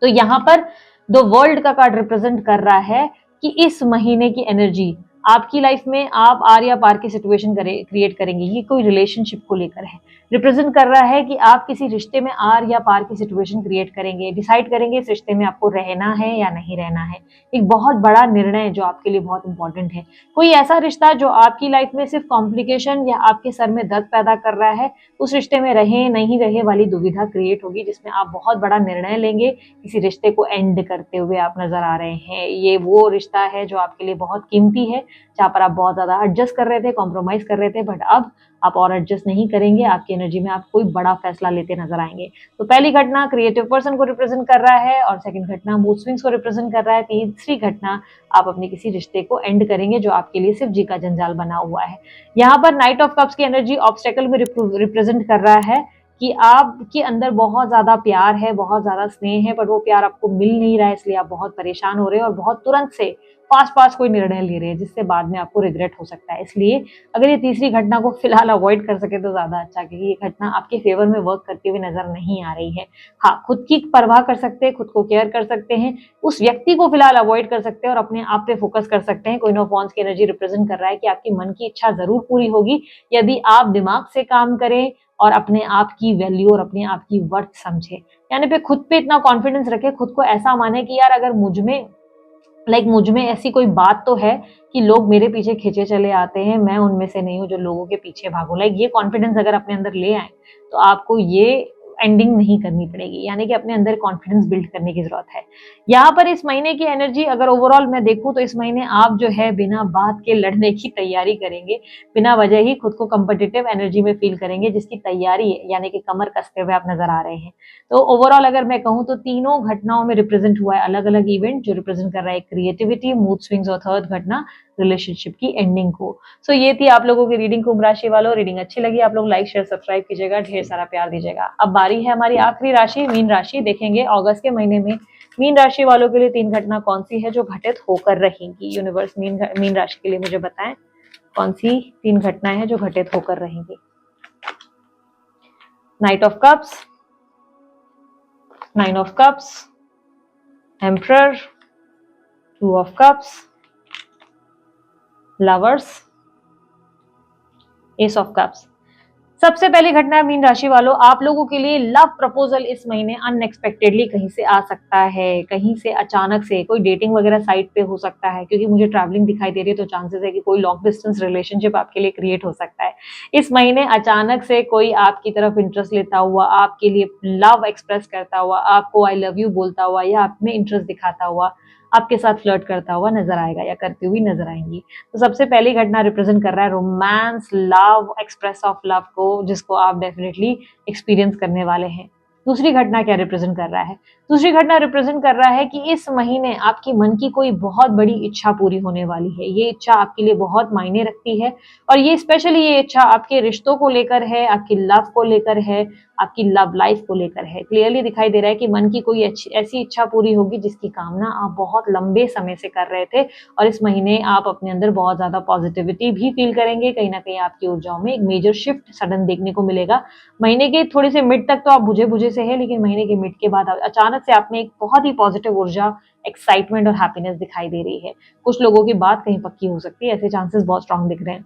तो यहाँ पर दो वर्ल्ड का कार्ड रिप्रेजेंट कर रहा है कि इस महीने की एनर्जी आपकी लाइफ में आप आर या पार की सिचुएशन क्रिएट करेंगे। ये कोई रिलेशनशिप को लेकर है, रिप्रेजेंट कर रहा है कि आप किसी रिश्ते में आर या पार की सिचुएशन क्रिएट करेंगे, डिसाइड करेंगे इस रिश्ते में आपको रहना है या नहीं रहना है। एक बहुत बड़ा निर्णय जो आपके लिए बहुत इंपॉर्टेंट है। कोई ऐसा रिश्ता जो आपकी लाइफ में सिर्फ कॉम्प्लिकेशन या आपके सर में दर्द पैदा कर रहा है, उस रिश्ते में रहे नहीं रहे वाली दुविधा क्रिएट होगी, जिसमें आप बहुत बड़ा निर्णय लेंगे। किसी रिश्ते को एंड करते हुए आप नजर आ रहे हैं। ये वो रिश्ता है जो आपके लिए बहुत कीमती है, जहाँ पर आप बहुत ज्यादा एडजस्ट कर रहे थे, कॉम्प्रोमाइज कर रहे थे, बट अब आप और एडजस्ट नहीं करेंगे। आपकी एनर्जी में आप कोई बड़ा फैसला लेते नजर आएंगे। तो पहली घटना क्रिएटिव पर्सन को रिप्रेजेंट कर रहा है और सेकंड घटना मूड स्विंग्स को रिप्रेजेंट कर रहा है। तीसरी घटना आप अपने किसी रिश्ते को एंड करेंगे जो आपके लिए सिर्फ जी का जंजाल बना हुआ है। यहाँ पर नाइट ऑफ कप्स की एनर्जी ऑब्स्टेकल में रिप्रेजेंट कर रहा है कि आपके अंदर बहुत ज्यादा प्यार है, बहुत ज्यादा स्नेह है, पर वो प्यार आपको मिल नहीं रहा है, इसलिए आप बहुत परेशान हो रहे हैं और बहुत तुरंत से फास्ट फास्ट कोई निर्णय ले रहे हैं जिससे बाद में आपको रिग्रेट हो सकता है। इसलिए अगर ये तीसरी घटना को फिलहाल अवॉइड कर सके तो ज्यादा अच्छा, क्योंकि ये घटना आपके फेवर में वर्क करती हुई नजर नहीं आ रही है। हाँ, खुद की परवाह कर सकते हैं, खुद को केयर कर सकते हैं, उस व्यक्ति को फिलहाल अवॉइड कर सकते हैं और अपने आप पे फोकस कर सकते हैं। क्वीन ऑफ वांड्स की एनर्जी रिप्रेजेंट कर रहा है कि आपकी मन की इच्छा जरूर पूरी होगी यदि आप दिमाग से काम करें और अपने आप की वैल्यू और अपने आप की वर्थ समझे। यानी पे खुद पे इतना कॉन्फिडेंस रखे, खुद को ऐसा माने कि यार अगर मुझ में ऐसी कोई बात तो है कि लोग मेरे पीछे खींचे चले आते हैं, मैं उनमें से नहीं हूँ जो लोगों के पीछे भागू। ये कॉन्फिडेंस अगर अपने अंदर ले आए तो आपको ये एंडिंग नहीं करनी पड़ेगी, यानी कि अपने अंदर कॉन्फिडेंस बिल्ड करने की जरूरत है। यहाँ पर इस महीने की एनर्जी अगर ओवरऑल मैं देखूं तो इस महीने आप जो है बिना बात के लड़ने की तैयारी करेंगे, बिना वजह ही खुद को कम्पिटिटिव एनर्जी में फील करेंगे, जिसकी तैयारी है, यानी कि कमर कसते हुए आप नजर आ रहे हैं। तो ओवरऑल अगर मैं कहूँ तो तीनों घटनाओं में रिप्रेजेंट हुआ है अलग अलग इवेंट जो रिप्रेजेंट कर रहा है क्रिएटिविटी, मूड स्विंग्स और थर्ड घटना रिलेशनशिप की एंडिंग को। सो ये थी आप लोगों की रीडिंग कुंभ राशि वालों। रीडिंग अच्छी लगी आप लोग लाइक शेयर सब्सक्राइब कीजिएगा, ढेर सारा प्यार दीजिएगा। अब बारी है हमारी आखिरी राशि मीन राशि। देखेंगे अगस्त के महीने में मीन राशि वालों के लिए 3 घटना कौन सी है जो घटित होकर रहेंगी। यूनिवर्स मीन राशि के लिए मुझे बताएं कौन सी 3 घटनाएं हैं जो घटित होकर रहेंगी। Night of cups, 9 of cups, emperor, 2 of cups, lovers, S of cups. सबसे पहली घटना मीन राशि वालों, आप लोगों के लिए लव प्रपोजल इस महीने अनएक्सपेक्टेडली कहीं से आ सकता है, कहीं से अचानक से कोई डेटिंग वगैरह साइट पे हो सकता है, क्योंकि मुझे ट्रैवलिंग दिखाई दे रही है तो चांसेस है कि कोई लॉन्ग डिस्टेंस रिलेशनशिप आपके लिए क्रिएट हो सकता है। इस महीने अचानक से कोई आपकी तरफ इंटरेस्ट लेता हुआ, आपके लिए लव एक्सप्रेस करता हुआ, आपको आई लव यू बोलता हुआ या आप में इंटरेस्ट दिखाता हुआ आपके साथ फ्लर्ट करता हुआ नजर आएगा या करती हुई नजर आएंगी। तो सबसे पहली घटना रिप्रेजेंट कर रहा है romance, love, express of love को, जिसको आप डेफिनेटली एक्सपीरियंस करने वाले हैं। दूसरी घटना क्या रिप्रेजेंट कर रहा है? दूसरी घटना रिप्रेजेंट कर रहा है कि इस महीने आपकी मन की कोई बहुत बड़ी इच्छा पूरी होने वाली है। ये इच्छा आपके लिए बहुत मायने रखती है और ये स्पेशली ये इच्छा आपके रिश्तों को लेकर है, आपकी लव को लेकर है, आपकी लव लाइफ को लेकर है। क्लियरली दिखाई दे रहा है कि मन की कोई ऐसी इच्छा पूरी होगी जिसकी कामना आप बहुत लंबे समय से कर रहे थे और इस महीने आप अपने अंदर बहुत ज्यादा पॉजिटिविटी भी फील करेंगे। कहीं ना कहीं आपकी ऊर्जाओं में एक मेजर शिफ्ट सडन देखने को मिलेगा। महीने के थोड़ी से मिड तक तो आप बुझे बुझे से है, लेकिन महीने के मिड के बाद अचानक से आप में एक बहुत ही पॉजिटिव ऊर्जा, एक्साइटमेंट और हैप्पीनेस दिखाई दे रही है। कुछ लोगों की बात कहीं पक्की हो सकती है, ऐसे चांसेस बहुत स्ट्रांग दिख रहे हैं।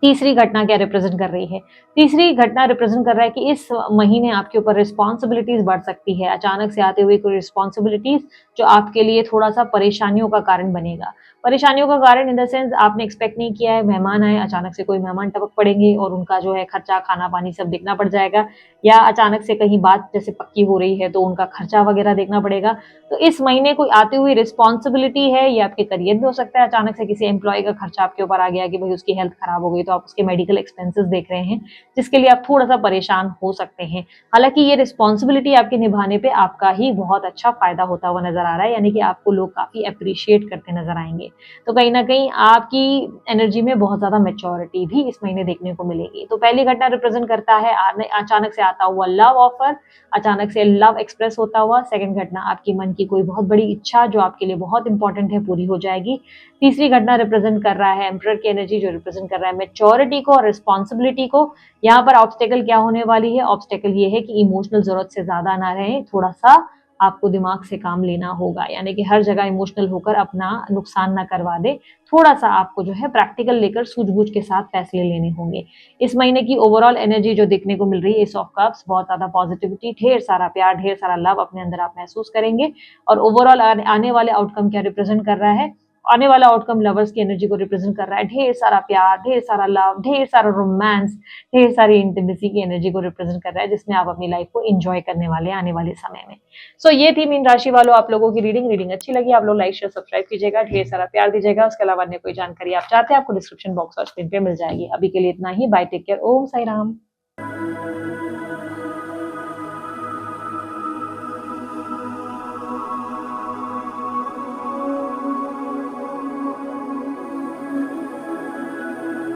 तीसरी घटना क्या रिप्रेजेंट कर रही है? तीसरी घटना रिप्रेजेंट कर रहा है कि इस महीने आपके ऊपर रिस्पॉन्सिबिलिटीज बढ़ सकती है, अचानक से आते हुए कोई रिस्पॉन्सिबिलिटीज जो आपके लिए थोड़ा सा परेशानियों का कारण बनेगा। परेशानियों का कारण इन द सेंस आपने एक्सपेक्ट नहीं किया है, मेहमान आए, अचानक से कोई मेहमान टपक पड़ेंगे और उनका जो है खर्चा, खाना पानी सब देखना पड़ जाएगा, या अचानक से कहीं बात जैसे पक्की हो रही है तो उनका खर्चा वगैरह देखना पड़ेगा। तो इस महीने कोई आती हुई रिस्पॉन्सिबिलिटी है, ये आपके करियर में हो सकता है, अचानक से किसी एम्प्लॉय का खर्चा आपके ऊपर आ गया कि भाई उसकी हेल्थ खराब हो गई, तो आप उसके मेडिकल एक्सपेंसेस देख रहे हैं, जिसके लिए आप थोड़ा सा परेशान हो सकते हैं। हालांकि ये रिस्पॉन्सिबिलिटी आपके निभाने पे आपका ही बहुत अच्छा फायदा होता हुआ नजर आ रहा है, यानी कि आपको लोग काफी अप्रिशिएट करते नजर आएंगे। तो कहीं ना कहीं आपकी एनर्जी में बहुत ज्यादा मेच्योरिटी भी इस महीने देखने को मिलेगी। तो पहली घटना रिप्रेजेंट करता है अचानक से आता हुआ लव ऑफर, अचानक से लव एक्सप्रेस होता हुआ। सेकंड घटना आपकी मन की कोई बहुत बड़ी इच्छा जो आपके लिए बहुत इंपॉर्टेंट है, पूरी हो जाएगी। तीसरी घटना रिप्रेजेंट कर रहा है एम्परर की एनर्जी, जो रिप्रेजेंट कर रहा है मेच्योरिटी को और रिस्पॉन्सिबिलिटी को। यहाँ पर ऑब्स्टेकल क्या होने वाली है? ऑब्स्टेकल ये है कि इमोशनल जरूरत से ज्यादा ना रहे, थोड़ा सा आपको दिमाग से काम लेना होगा, यानी कि हर जगह इमोशनल होकर अपना नुकसान ना करवा दे, थोड़ा सा आपको जो है प्रैक्टिकल लेकर सूझबूझ के साथ फैसले लेने होंगे। इस महीने की ओवरऑल एनर्जी जो देखने को मिल रही है, एस ऑफ कप्स, बहुत ज्यादा पॉजिटिविटी, ढेर सारा प्यार, ढेर सारा लव अपने अंदर आप महसूस करेंगे। और ओवरऑल आने वाले आउटकम क्या रिप्रेजेंट कर रहा है? आने वाला आउटकम लवर्स की एनर्जी को रिप्रेजेंट कर रहा है, ढेर सारा प्यार, ढेर सारा लव, ढेर सारा रोमांस, ढेर सारी इंटीमेसी की एनर्जी को रिप्रेजेंट कर रहा है, जिसमें आप अपनी लाइफ को एंजॉय करने वाले हैं आने वाले समय में। सो ये थी मीन राशि वालों आप लोगों की रीडिंग अच्छी लगी आप लोग लाइक शेयर सब्सक्राइब कीजिएगा, ढेर सारा प्यार दीजिएगा। उसके अलावा अन्य कोई जानकारी आप चाहते हैं आपको डिस्क्रिप्शन बॉक्स और स्क्रीन पे मिल जाएगी। अभी के लिए इतना ही, बाय, टेक केयर, ओम साई राम।